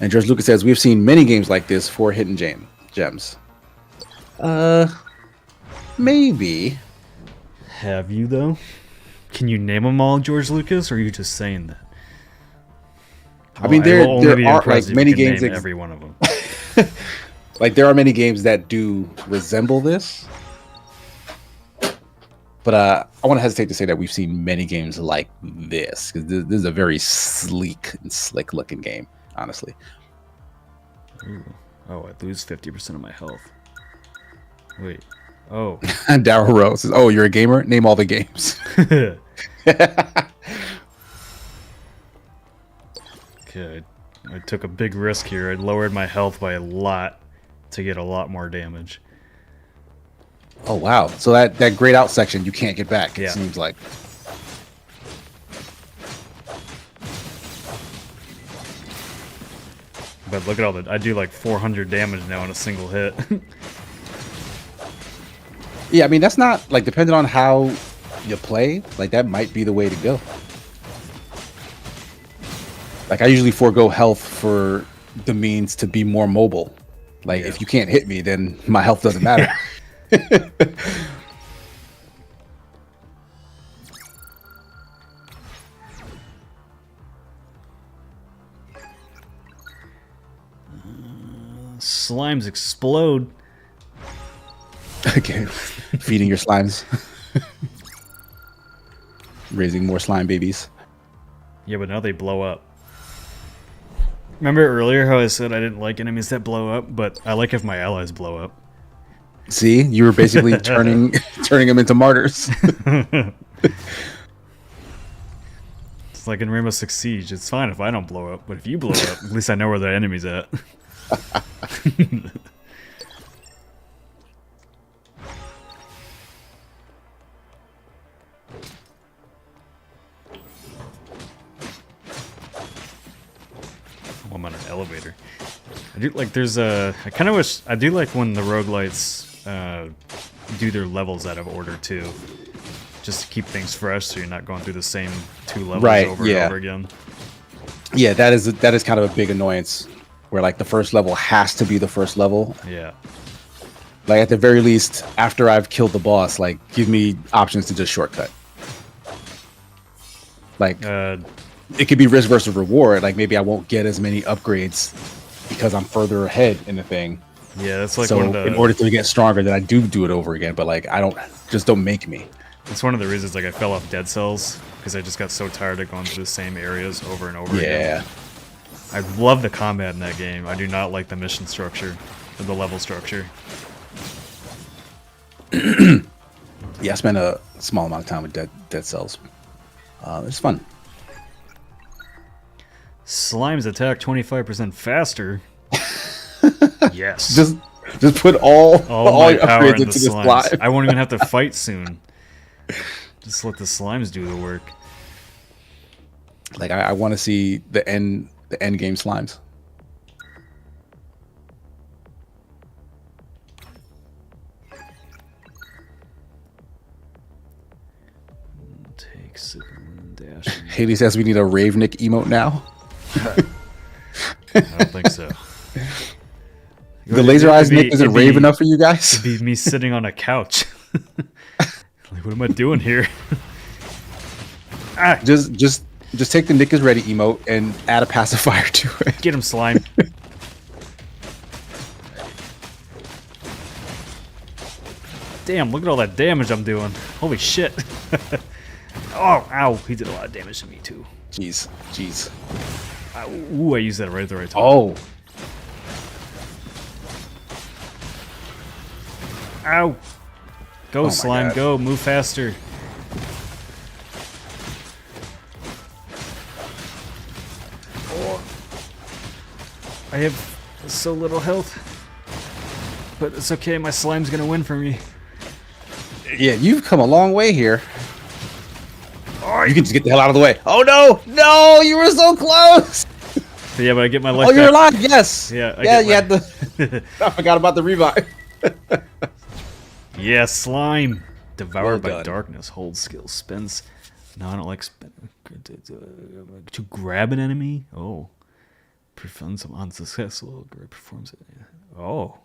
And George Lucas says we've seen many games like this for hidden gems. Maybe. Have you though? Can you name them all, George Lucas, or are you just saying that? I mean, there are like many games. Every one of them. Like there are many games that do resemble this. But I want to hesitate to say that we've seen many games like this, because this is a very sleek and slick looking game, honestly. Ooh. Oh, I lose 50% of my health. Wait. Oh. Daryl Rose says, "Oh, you're a gamer? Name all the games." Okay, I took a big risk here. I lowered my health by a lot to get a lot more damage. Oh wow! So that grayed out section you can't get back. It Yeah. seems like. But look at all I do like 400 damage now in a single hit. Yeah, I mean that's not like depending on how you play. Like that might be the way to go. Like I usually forego health for the means to be more mobile. Like if you can't hit me, then my health doesn't matter. Slimes explode. Okay, feeding your slimes, raising more slime babies. Yeah, but now they blow up. Remember earlier how I said I didn't like enemies that blow up, but I like if my allies blow up. See, you were basically turning them into martyrs. It's like in Rainbow Six Siege. It's fine if I don't blow up, but if you blow up, at least I know where the enemy's at. Oh, I'm on an elevator. I do like. There's a. I kind of wish. I do like when the roguelites do their levels out of order too, just to keep things fresh, so you're not going through the same 2 levels over and over again. Yeah, that is kind of a big annoyance, where like the first level has to be the first level. Yeah. Like at the very least, after I've killed the boss, like give me options to just shortcut. Like it could be risk versus reward. Like maybe I won't get as many upgrades because I'm further ahead in the thing. Yeah, that's like so one of the, in order to get stronger, then I do it over again. But like don't make me. It's one of the reasons like I fell off Dead Cells, because I just got so tired of going through the same areas over and over again. I love the combat in that game. I do not like the mission structure or the level structure. Yeah, I spent a small amount of time with Dead Cells. It's fun. Slimes attack 25% faster. Yes. Just put all my your power upgrades into into the slimes. slime. I won't even have to fight soon. Just let the slimes do the work. Like I want to see the end game slimes. Take sip and dash. Haley says we need a Ravenick emote now. I don't think so. The laser eyes Nick isn't rave enough for you guys? It'd be me sitting on a couch. Like, what am I doing here? Just take the Nick is ready emote and add a pacifier to it. Get him, slime. Damn, look at all that damage I'm doing. Holy shit. Oh, ow. He did a lot of damage to me, too. Jeez. Ooh, I used that right at the right time. Oh. Ow. Go, slime, God. go. Move faster. Oh. I have so little health. But it's okay, my slime's gonna win for me. Yeah, you've come a long way here. Oh, you can just get the hell out of the way. Oh no! No, you were so close! But yeah, but I get my life Oh, you're back. alive, yes! Yeah, you had the... I forgot about the revive. Yeah, slime. Devoured Well by done. darkness. Hold skill. Spins. No, I don't like to grab an enemy. Oh. Prevents them unsuccessful. Performs it. Oh.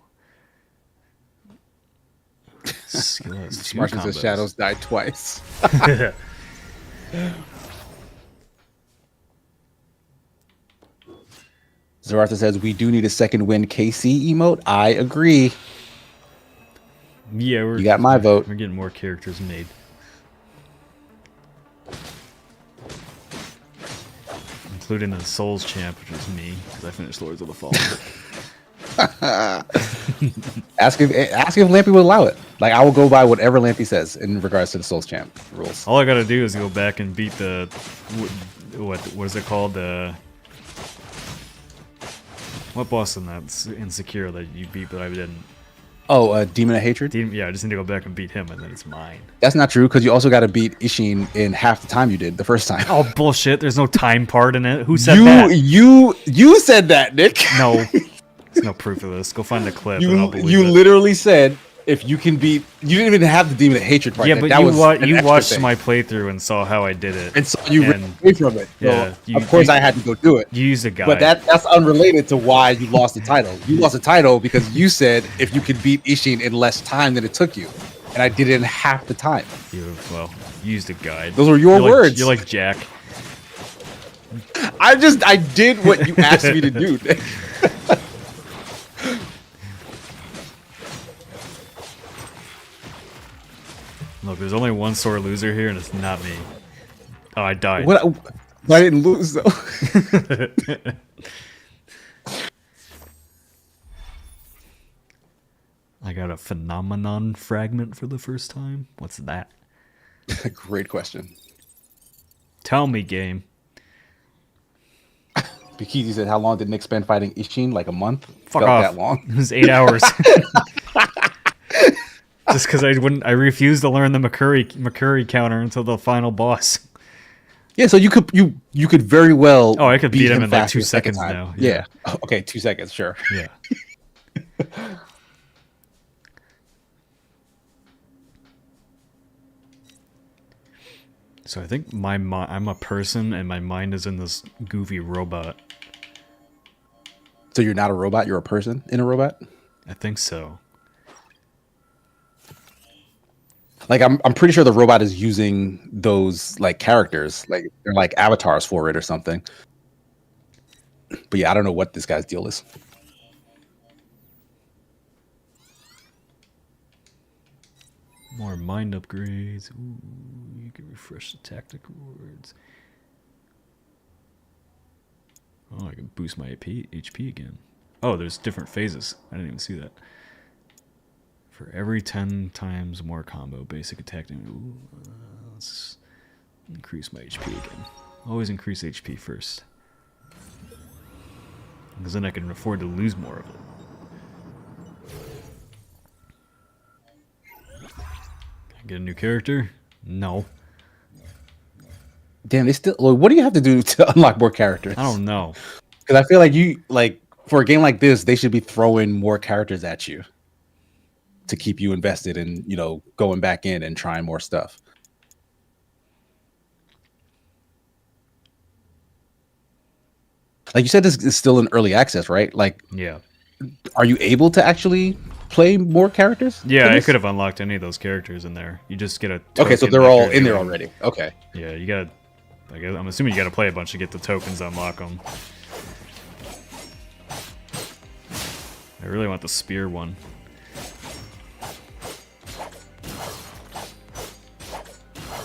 Skill has 2 Martians and combos. Shadows died twice. Zarartha says, we do need a second win KC emote. I agree. Yeah, You got my vote. We're getting more characters made. Including the Souls champ, which is me, because I finished Lords of the Fallen. Ask if Lampy would allow it. Like I will go by whatever Lampy says in regards to the Souls Champ rules. All I gotta do is go back and beat the what is it called? What boss in that Insecure that you beat but I didn't? Oh, Demon of Hatred? Yeah, I just need to go back and beat him and then it's mine. That's not true, because you also got to beat Ishin in half the time you did the first time. Oh, bullshit. There's no time part in it. Who said that? You said that, Nick. No. There's no proof of this. Go find the clip and I'll believe you it. literally said, if you can beat... You didn't even have the Demon of Hatred part. Yeah, but that you watched my playthrough and saw how I did it. And so you ran away from it. So Yeah. of course I had to go do it. You used a guide. But that's unrelated to why you lost the title. You lost the title because you said if you could beat Ishin in less time than it took you. And I did it in half the time. You used a guide. Those were your words. You're like Jack. I did what you asked me to do. Look, there's only one sore loser here, and it's not me. Oh, I died. What? I didn't lose though. I got a phenomenon fragment for the first time. What's that? Great question. Tell me, game. Bikini said, "How long did Nick spend fighting Ishin? Like a month? Fuck Felt off. that long? It was 8 hours. Just because I refused to learn the McCurry counter until the final boss. Yeah, so you could very well. Oh, I could beat him in like faster 2 the second seconds time. now. Yeah. Oh, okay, 2 seconds, sure. Yeah. So I think I'm a person and my mind is in this goofy robot. So you're not a robot, you're a person in a robot? I think so. Like I'm pretty sure the robot is using those like characters, like they're like avatars for it or something. But yeah, I don't know what this guy's deal is. More mind upgrades. Ooh, you can refresh the tactic rewards. Oh, I can boost my HP again. Oh, there's different phases. I didn't even see that. For every 10 times more combo, basic attack. Ooh, let's increase my HP again. Always increase HP first. Because then I can afford to lose more of it. Can I get a new character? No. Damn, they still. Like, what do you have to do to unlock more characters? I don't know. Because I feel like for a game like this, they should be throwing more characters at you to keep you invested in, going back in and trying more stuff. Like you said, this is still in early access, right? Like, Yeah. are you able to actually play more characters? Yeah, I could have unlocked any of those characters in there. You just get a token. Okay, so they're all in there already. Okay. Yeah, you gotta. I'm assuming you gotta play a bunch to get the tokens to unlock them. I really want the spear one.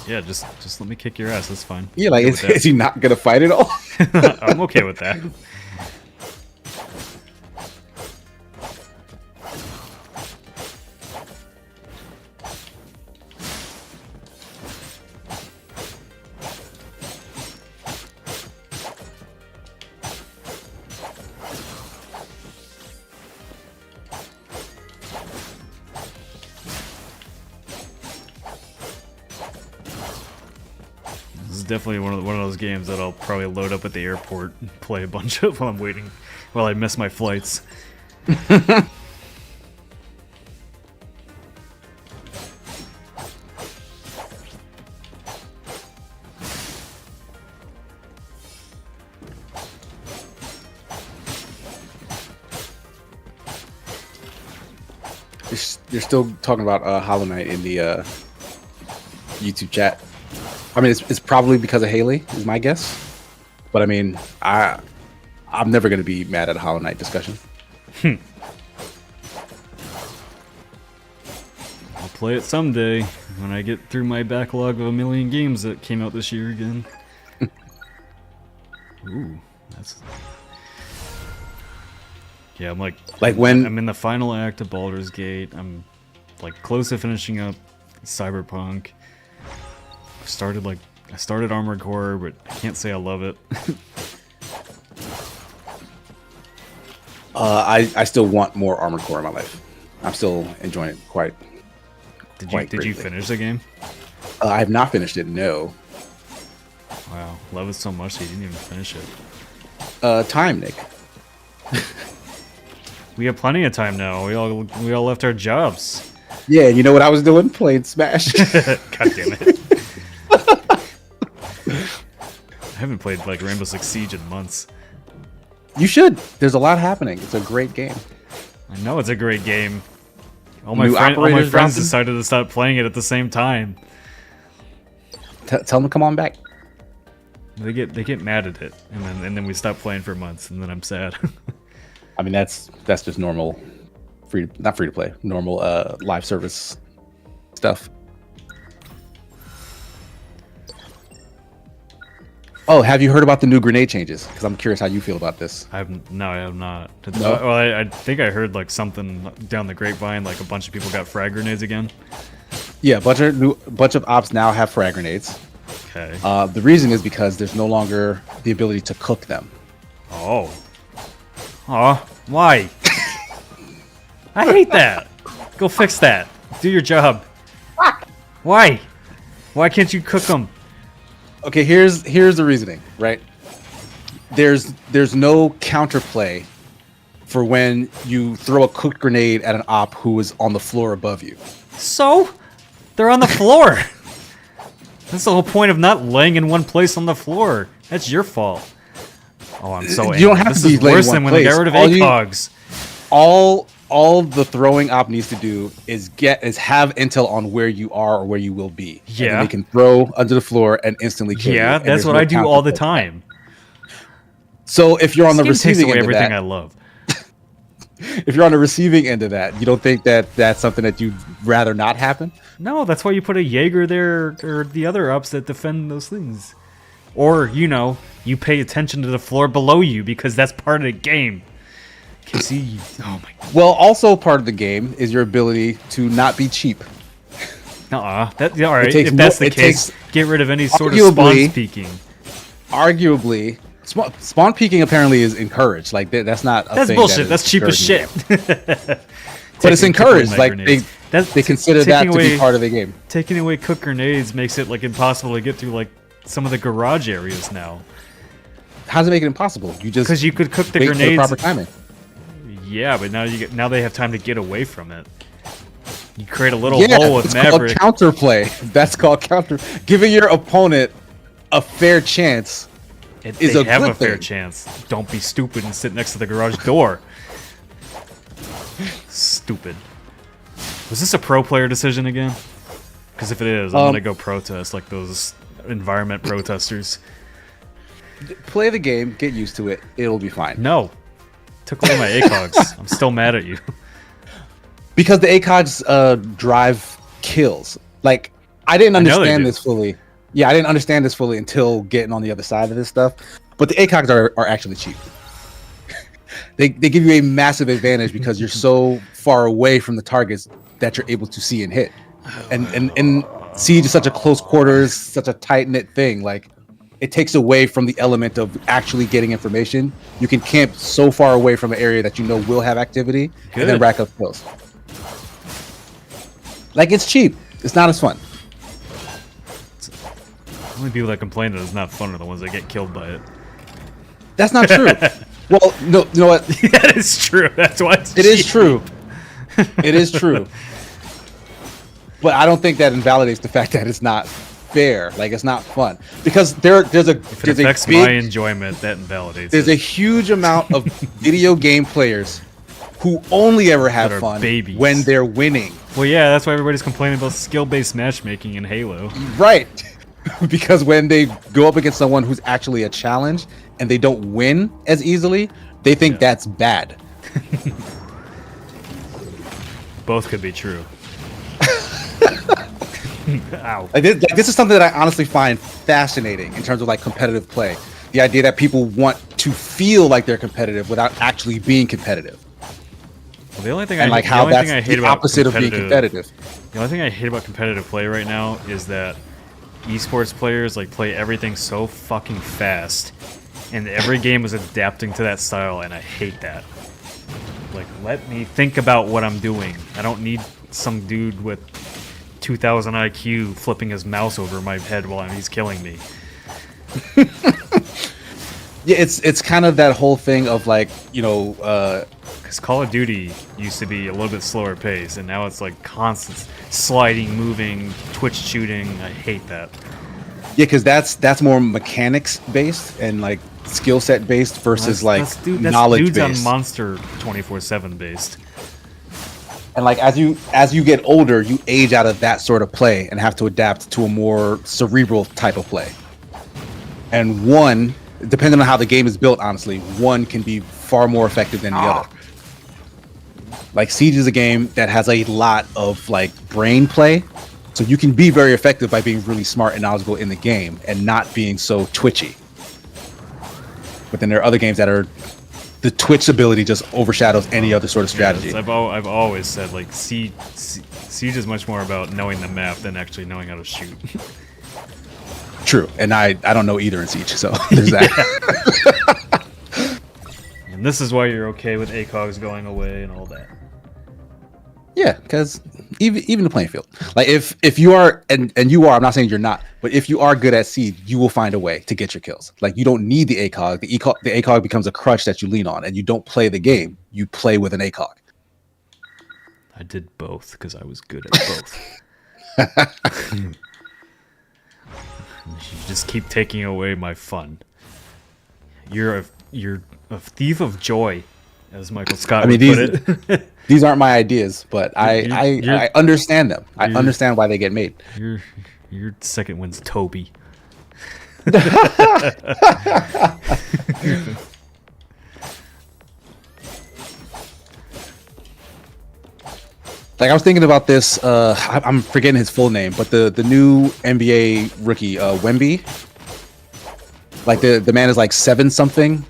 Yeah, just let me kick your ass. That's fine. Yeah, like I'm is, okay with is he not gonna fight at all? that. I'm okay with that. This is definitely one of those games that I'll probably load up at the airport and play a bunch of while I'm waiting, while I miss my flights. You're still talking about Hollow Knight in the YouTube chat. I mean, it's probably because of Haley, is my guess. But I mean, I'm never gonna be mad at a Hollow Knight discussion. I'll play it someday when I get through my backlog of 1,000,000 games that came out this year again. Ooh, that's... Yeah, I'm like when I'm in the final act of Baldur's Gate. I'm like close to finishing up Cyberpunk. I started Armored Core, but I can't say I love it. I still want more Armored Core in my life. I'm still enjoying it quite. Did you finish the game? I have not finished it. No. Wow, love it so much that you didn't even finish it. Time, Nick. We have plenty of time now. We all left our jobs. Yeah, you know what I was doing? Playing Smash. God damn it. I haven't played like Rainbow Six Siege in months. You should. There's a lot happening. It's a great game. I know it's a great game. All my Operators friends dropping? decided to stop playing it at the same time. Tell them to come on back. They get mad at it, and then we stop playing for months, and then I'm sad. I mean, that's just normal, not free to play, normal live service stuff. Oh, have you heard about the new grenade changes? Because I'm curious how you feel about this. I have not. No? Well, I think I heard like something down the grapevine, like a bunch of people got frag grenades again. Yeah, a bunch of ops now have frag grenades. Okay. The reason is because there's no longer the ability to cook them. Oh. Aw, why? I hate that. Go fix that. Do your job. Why? Why can't you cook them? Okay, here's the reasoning, right? There's no counterplay for when you throw a cooked grenade at an op who is on the floor above you. So? They're on the floor. That's the whole point of not laying in one place on the floor. That's your fault. Oh, I'm so angry. You don't have this to be is laying worse in than one when they place. got rid of All ACOGs. All the throwing op needs to do is have intel on where you are or where you will be. And Yeah. then they can throw under the floor and instantly kill you. Yeah, And that's there's what no I do all the counterplay. time. So if you're on the This game takes receiving away end of everything that, I love. if you're on the receiving end of that, you don't think that that's something that you'd rather not happen? No, that's why you put a Jaeger there or the other ups that defend those things. Or, you pay attention to the floor below you because that's part of the game. Can see. Oh my god. Well, also part of the game is your ability to not be cheap. All right. takes If that's more- the it case, takes- get rid of any sort of spawn arguably- peeking. Arguably, spawn peeking apparently is encouraged. Like that's not a That's thing bullshit. that is That's cheap as shit. discouraging. But it's encouraged. Like they consider that to be part of the game. Taking away cook grenades makes it like impossible to get through like some of the garage areas now. How's it make it impossible? You just Because you could cook the wait for the grenades. proper timing. Yeah, but now they have time to get away from it. You create a little Yeah, hole with it's Maverick. called counterplay. That's called counter. Giving your opponent a fair chance is They a have good a fair thing. chance. Don't be stupid and sit next to the garage door. Stupid. Was this a pro player decision again? Because if it is, I'm gonna go protest like those environment protesters. Play the game, get used to it. It'll be fine. No. Took away my ACOGs. I'm still mad at you. Because the ACOGs drive kills. Like I didn't I know they understand do. this fully. Yeah, I didn't understand this fully until getting on the other side of this stuff. But the ACOGs are actually cheap. They give you a massive advantage because you're so far away from the targets that you're able to see and hit. And Siege is such a close quarters, such a tight knit thing. Like it takes away from the element of actually getting information. You can camp so far away from an area that you know will have activity and then Good. rack up kills. Like it's cheap. It's not as fun. The only people that complain that it's not fun are the ones that get killed by it. That's not true. Well, no, you know what? That is true. That's why it's It is cheap. true. It is true. But I don't think that invalidates the fact that it's not fair. Like it's not fun because there's a If it there's affects a my big, enjoyment, that invalidates there's it. a huge amount of video game players who only ever have That are fun babies. when they're winning. Well, yeah, that's why everybody's complaining about skill-based matchmaking in Halo. Right. Because when they go up against someone who's actually a challenge and they don't win as easily, they think that's bad. Both could be true. Ow. Like this is something that I honestly find fascinating in terms of like competitive play. The idea that people want to feel like they're competitive without actually being competitive. The only thing and like how that's the opposite of being competitive. The only thing I hate about competitive play right now is that esports players like play everything so fucking fast, and every game is adapting to that style, and I hate that. Like, let me think about what I'm doing. I don't need some dude with 2,000 IQ flipping his mouse over my head while he's killing me. Yeah, it's kind of that whole thing of like, you know, because Call of Duty used to be a little bit slower pace, and now it's like constant sliding, moving, twitch shooting. I hate that. Yeah, because that's more mechanics based and like skill set based versus knowledge dudes based. On Monster 24/7 based. And like as you get older, you age out of that sort of play and have to adapt to a more cerebral type of play. And one, depending on how the game is built, honestly, one can be far more effective than the other. Like Siege is a game that has a lot of like brain play, so you can be very effective by being really smart and knowledgeable in the game and not being so twitchy. But then there are other games that are the twitch ability just overshadows any other sort of strategy. Yes, I've always said like Siege is much more about knowing the map than actually knowing how to shoot. True, and I don't know either in Siege, so there's that. And this is why you're okay with ACOGs going away and all that. Yeah, because even the playing field, like if you are and you are, I'm not saying you're not, but if you are good at Siege, you will find a way to get your kills. Like you don't need the ACOG. The ACOG becomes a crutch that you lean on, and you don't play the game. You play with an ACOG. I did both because I was good at both. You just keep taking away my fun. You're a thief of joy, as Michael Scott would put it. These aren't my ideas, but I understand them. I understand why they get made. Your second one's Toby. Like I was thinking about this. I'm forgetting his full name, but the new NBA rookie, Wemby. Like the man is like 7 something,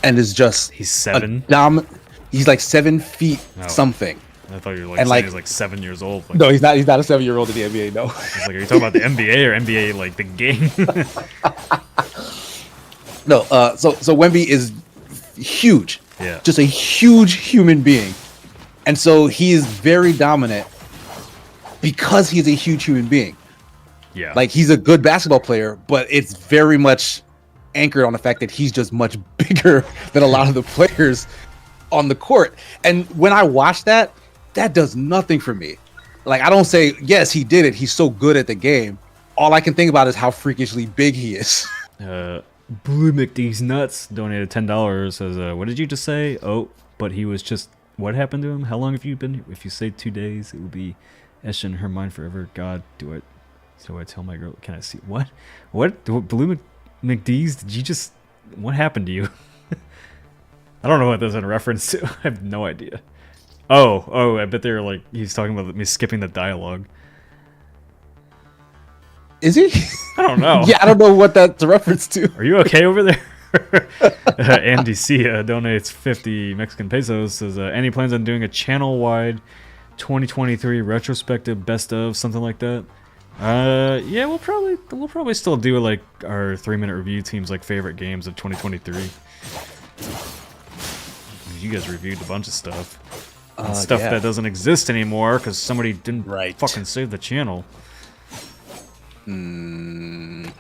and is just he's 7. He's like 7 feet something. I thought you were like he's like 7 years old. Like, no, he's not. He's not a 7-year-old in the NBA. No. I was like, are you talking about the NBA or NBA like the game? No. So Wemby is huge. Yeah. Just a huge human being, and so he is very dominant because he's a huge human being. Yeah. Like he's a good basketball player, but it's very much anchored on the fact that he's just much bigger than a lot of the players on the court. And when I watch that does nothing for me. Like I don't say, yes, he did it, he's so good at the game. All I can think about is how freakishly big he is. Blue McDee's nuts donated $10. Says, what did you just say? Oh, but he was just, what happened to him? How long have you been? If you say 2 days, it will be etched in her mind forever. God, do I tell my girl? Can I see what Blue McDee's? Did you just? What happened to you? I don't know what that's in reference to. I have no idea. Oh, I bet they're like he's talking about me skipping the dialogue. Is he? I don't know. Yeah, I don't know what that's a reference to. Are you okay over there? Andy Cia donates 50 Mexican pesos. Says, any plans on doing a channel-wide 2023 retrospective best of something like that? Yeah, we'll probably still do like our 3-minute review teams like favorite games of 2023. You guys reviewed a bunch of stuff. And stuff that doesn't exist anymore because somebody didn't fucking save the channel. Mm.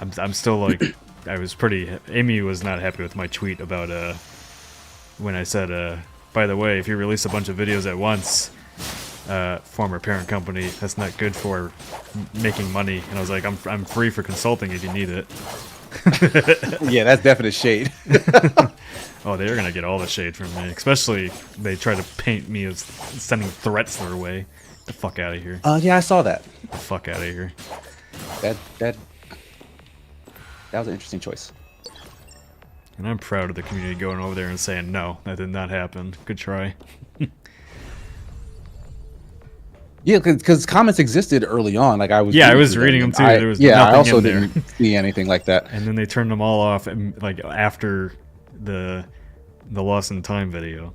I'm still like, Amy was not happy with my tweet about when I said, by the way, if you release a bunch of videos at once, former parent company, that's not good for making money. And I was like, I'm free for consulting if you need it. Yeah, that's definite shade. Oh, they're gonna get all the shade from me, especially they try to paint me as sending threats their way. Get the fuck out of here. Yeah, I saw that. Get the fuck out of here. That was an interesting choice. And I'm proud of the community going over there and saying, no, that did not happen. Good try. Yeah, because comments existed early on. Like I was reading them too. There was nothing I also in there. didn't see anything like that. And then they turned them all off, and like after the the Lost in Time video.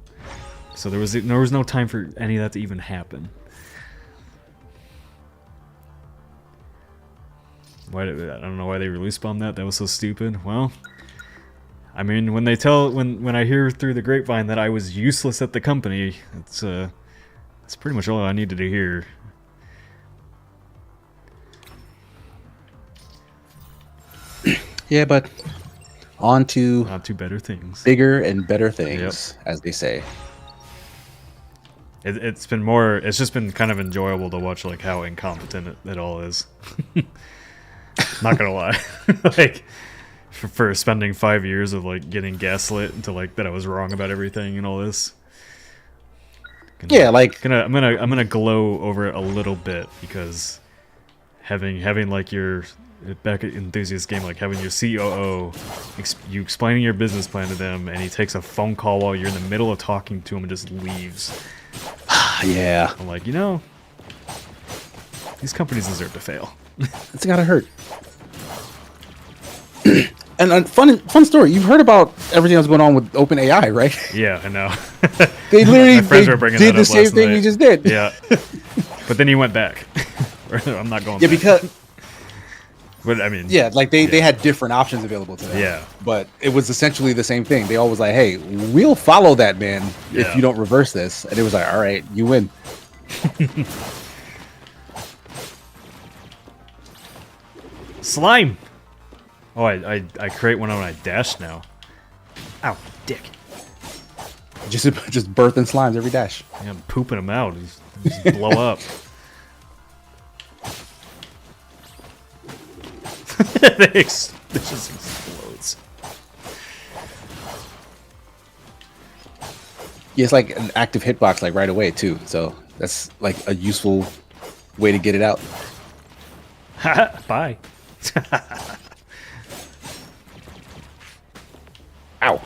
So there was no time for any of that to even happen. I don't know why they release bombed that. That was so stupid. Well, I mean, when I hear through the grapevine that I was useless at the company, that's pretty much all I needed to hear. Yeah, but on to better things, bigger and better things, as they say. It's just been kind of enjoyable to watch like how incompetent it all is. Not gonna lie, like for spending 5 years of like getting gaslit into like that I was wrong about everything and all this. I'm gonna glow over it a little bit because having like your back at Enthusiast Game, like having your COO you explaining your business plan to them, and he takes a phone call while you're in the middle of talking to him and just leaves. Yeah, I'm like, these companies deserve to fail. It's gotta hurt. And a fun story. You've heard about everything that's going on with OpenAI, right? Yeah, I know. They literally did the same thing you just did. Yeah, but then he went back. I'm not going. Yeah, back. because. But I mean, yeah, like they had different options available to them. Yeah, but it was essentially the same thing. They all was like, "Hey, we'll follow that man if you don't reverse this," and it was like, "All right, you win." Slime. Oh, I create one when I dash now. Ow, dick. Just birthing slimes every dash. Yeah, I'm pooping them out. Just blow up. It just explodes. Yeah, it's like an active hitbox, like right away too. So that's like a useful way to get it out. Bye. Ow.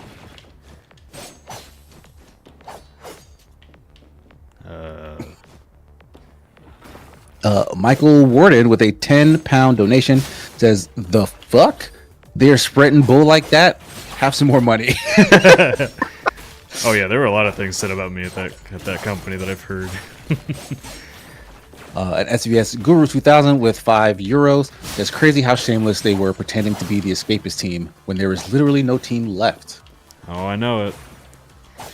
Michael Warden with a £10 donation says, "The fuck? They're spreading bull like that? Have some more money." Oh yeah, there were a lot of things said about me at that company that I've heard. At SVS Guru 2000 with €5. It's crazy how shameless they were pretending to be the Escapist team when there was literally no team left. Oh, I know it.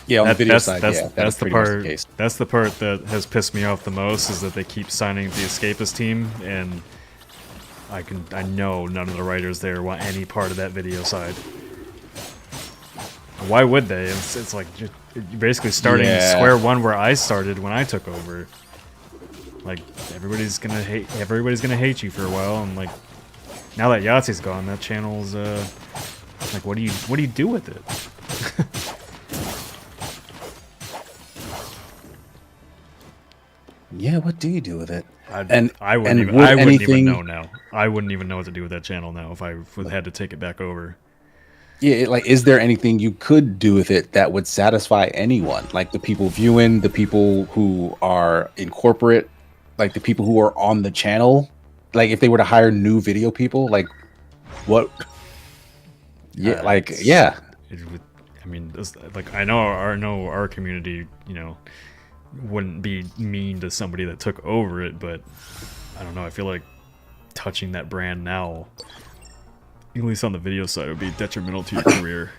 Yeah, on the video side, that's the part. That's the part that has pissed me off the most, is that they keep signing the Escapist team, and I know none of the writers there want any part of that video side. Why would they? It's like you're basically starting square one where I started when I took over. Like everybody's gonna hate you for a while, and like now that Yahtzee's gone, that channel's like what do you do with it? Yeah, what do you do with it? I wouldn't even know now. I wouldn't even know what to do with that channel now if I had to take it back over. Yeah, like, is there anything you could do with it that would satisfy anyone? Like the people viewing, the people who are in corporate, like the people who are on the channel. Like if they were to hire new video people, like what? Yeah, It would, I mean, like I know our community, wouldn't be mean to somebody that took over it, but I don't know. I feel like touching that brand now, at least on the video side, would be detrimental to your career.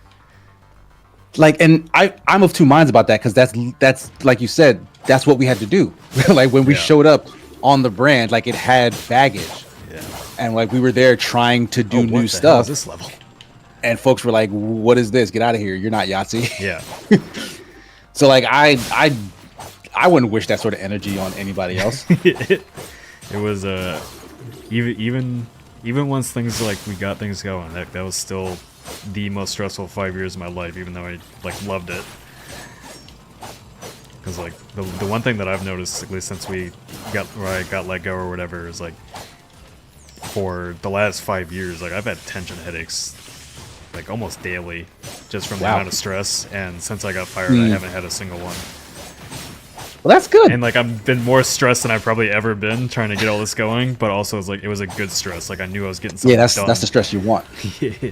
Like, and I'm of two minds about that, because that's like you said, that's what we had to do. Like when we showed up on the brand, like it had baggage, and like we were there trying to do new stuff. This level, and folks were like, "What is this? Get out of here! You're not Yahtzee." Yeah. So like I wouldn't wish that sort of energy on anybody else. It was even once things like we got things going, that was still the most stressful 5 years of my life, even though I like loved it. Because like the one thing that I've noticed, at least since I got let go or whatever, is like for the last 5 years, like I've had tension headaches like almost daily, just from the amount of stress. And since I got fired, I haven't had a single one. Well, that's good. And like I've been more stressed than I've probably ever been trying to get all this going, but also it was a good stress. Like I knew I was getting something done. That's the stress you want.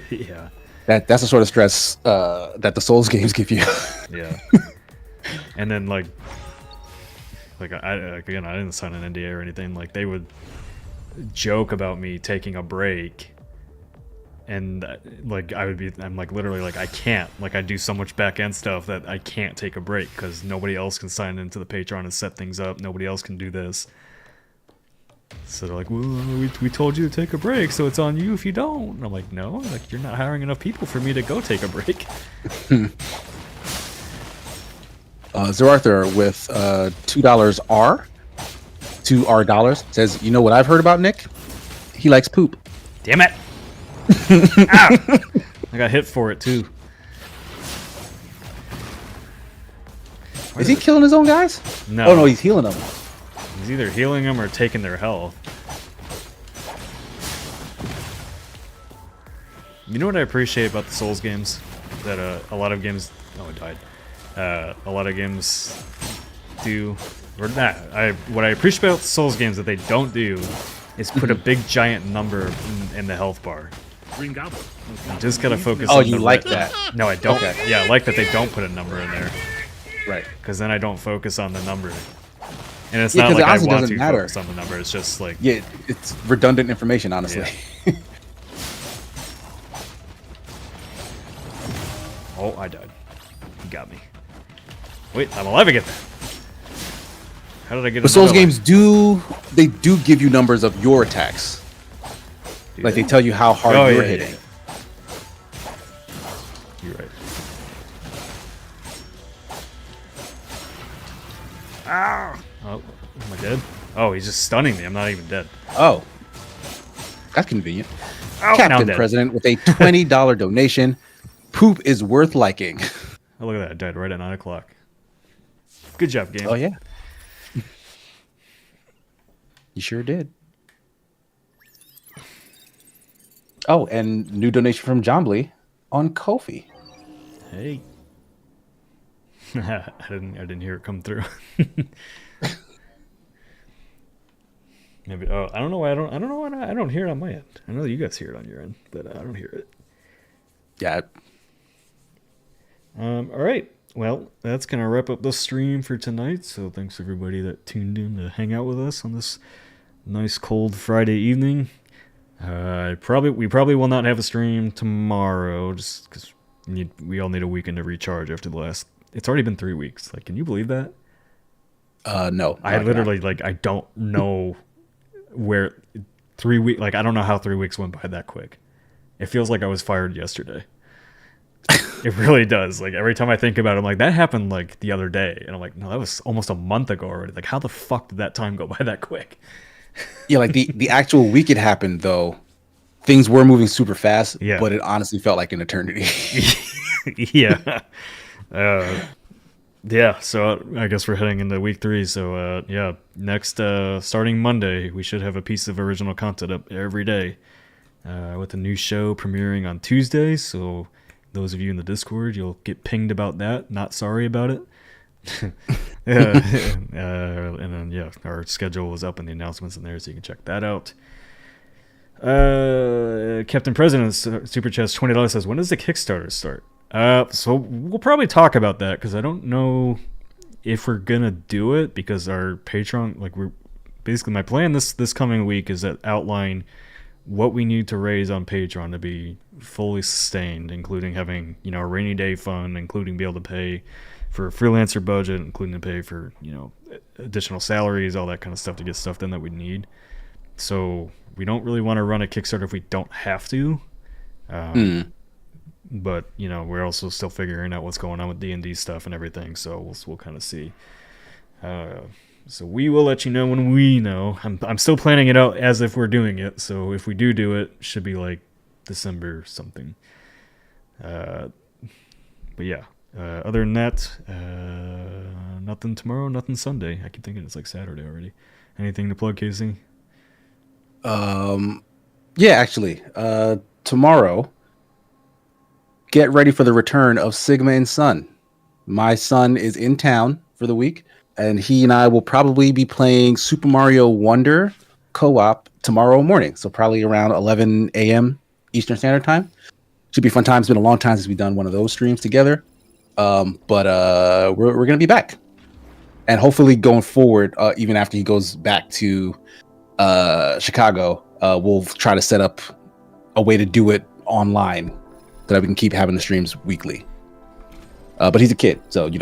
Yeah. That's the sort of stress that the Souls games give you. Yeah. And then like again, I didn't sign an NDA or anything. Like they would joke about me taking a break, and like I'm like literally like I can't. Like I do so much back end stuff that I can't take a break because nobody else can sign into the Patreon and set things up. Nobody else can do this. So they're like, well, we told you to take a break, so it's on you if you don't. And I'm like, no, like you're not hiring enough people for me to go take a break. Sir Arthur with $2 R, $2 says, you know what I've heard about Nick? He likes poop. Damn it! Ow! I got hit for it too. Is he killing his own guys? No. Oh no, he's healing them. He's either healing them or taking their health. You know what I appreciate about the Souls games? That a lot of games... Oh, it died. A lot of games do... Or not. What I appreciate about the Souls games that they don't do is put a big giant number in the health bar. You just gotta focus on you like that? No, I don't. Okay. Yeah, I like that they don't put a number in there. Right. Because then I don't focus on the number. And it's Yeah, not 'cause like it I honestly want doesn't to matter. focus on the number. It's just like... Yeah, it's redundant information, honestly. Yeah. Oh, I died. You got me. Wait, I'm alive again. How did I get The Souls another games do give you numbers of your attacks. one? Like they tell you how hard you're hitting. Yeah. You're right. Ah! Oh, am I dead? Oh, he's just stunning me. I'm not even dead. Oh. That's convenient. Oh, now I'm Captain dead. President with a $20 donation. Poop is worth liking. Oh, look at that. I died right at 9 o'clock. Good job, game. Oh, yeah. You sure did. Oh, and new donation from John Blee on Ko-fi. Hey. I didn't hear it come through. Maybe. Oh, I don't know why I don't hear it on my end. I know you guys hear it on your end, but I don't hear it. Yeah. All right. Well, that's gonna wrap up the stream for tonight. So thanks everybody that tuned in to hang out with us on this nice cold Friday evening. We probably will not have a stream tomorrow, just because we all need a weekend to recharge after the last. It's already been 3 weeks. Like, can you believe that? No. I literally I don't know where 3 weeks. Like, I don't know how 3 weeks went by that quick. It feels like I was fired yesterday. It really does. Like, every time I think about it, I'm like, that happened like the other day, and I'm like, no, that was almost a month ago already. Like, how the fuck did that time go by that quick? Yeah, like the actual week it happened, though, things were moving super fast, Yeah. but it honestly felt like an eternity. Yeah. Yeah, so I guess we're heading into week 3. So, yeah, next, starting Monday, we should have a piece of original content up every day with a new show premiering on Tuesday. So those of you in the Discord, you'll get pinged about that. Not sorry about it. And then, yeah, our schedule is up in the announcements in there, so you can check that out. Captain President Super Chest $20 says, when does the Kickstarter start? So we'll probably talk about that, because I don't know if we're gonna do it, because our Patreon, like, we're basically, my plan this coming week is to outline what we need to raise on Patreon to be fully sustained, including having, you know, a rainy day fund, including be able to pay for a freelancer budget, including to pay for, you know, additional salaries, all that kind of stuff to get stuff done that we need. So we don't really want to run a Kickstarter if we don't have to. But, you know, we're also still figuring out what's going on with D&D stuff and everything, so we'll kind of see. So we will let you know when we know. I'm still planning it out as if we're doing it, so if we do it, it should be like December something. But yeah, other than that, nothing tomorrow, nothing Sunday. I keep thinking it's like Saturday already. Anything to plug, Casey? Yeah, actually, tomorrow, get ready for the return of Sigma and Son. My son is in town for the week, and he and I will probably be playing Super Mario Wonder co-op tomorrow morning. So probably around 11 a.m. Eastern Standard Time. Should be a fun time. It's been a long time since we've done one of those streams together. But we're gonna be back, and hopefully going forward, even after he goes back to Chicago, we'll try to set up a way to do it online so that we can keep having the streams weekly. But he's a kid, so you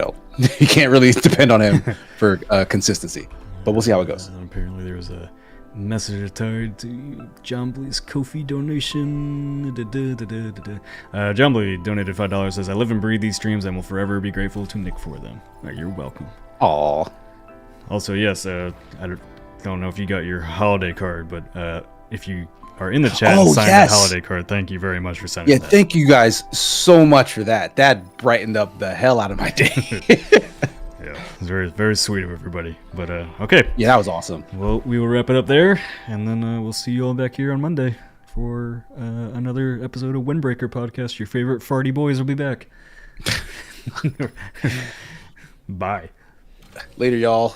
can't really depend on him for consistency. But we'll see how it goes. Apparently, there was a message tied to John Blee's Ko-fi donation. John Blee donated $5. Says, "I live and breathe these streams and will forever be grateful to Nick for them." You're welcome. Aw. Also, yes, I don't know if you got your holiday card, but if you are in the chat and signed the holiday card, thank you very much for sending that. Yeah, thank you guys so much for that. That brightened up the hell out of my day. Yeah, it's very, very sweet of everybody. But, okay. Yeah, that was awesome. Well, we will wrap it up there, and then we'll see you all back here on Monday for another episode of Windbreaker Podcast. Your favorite farty boys will be back. Bye. Later, y'all.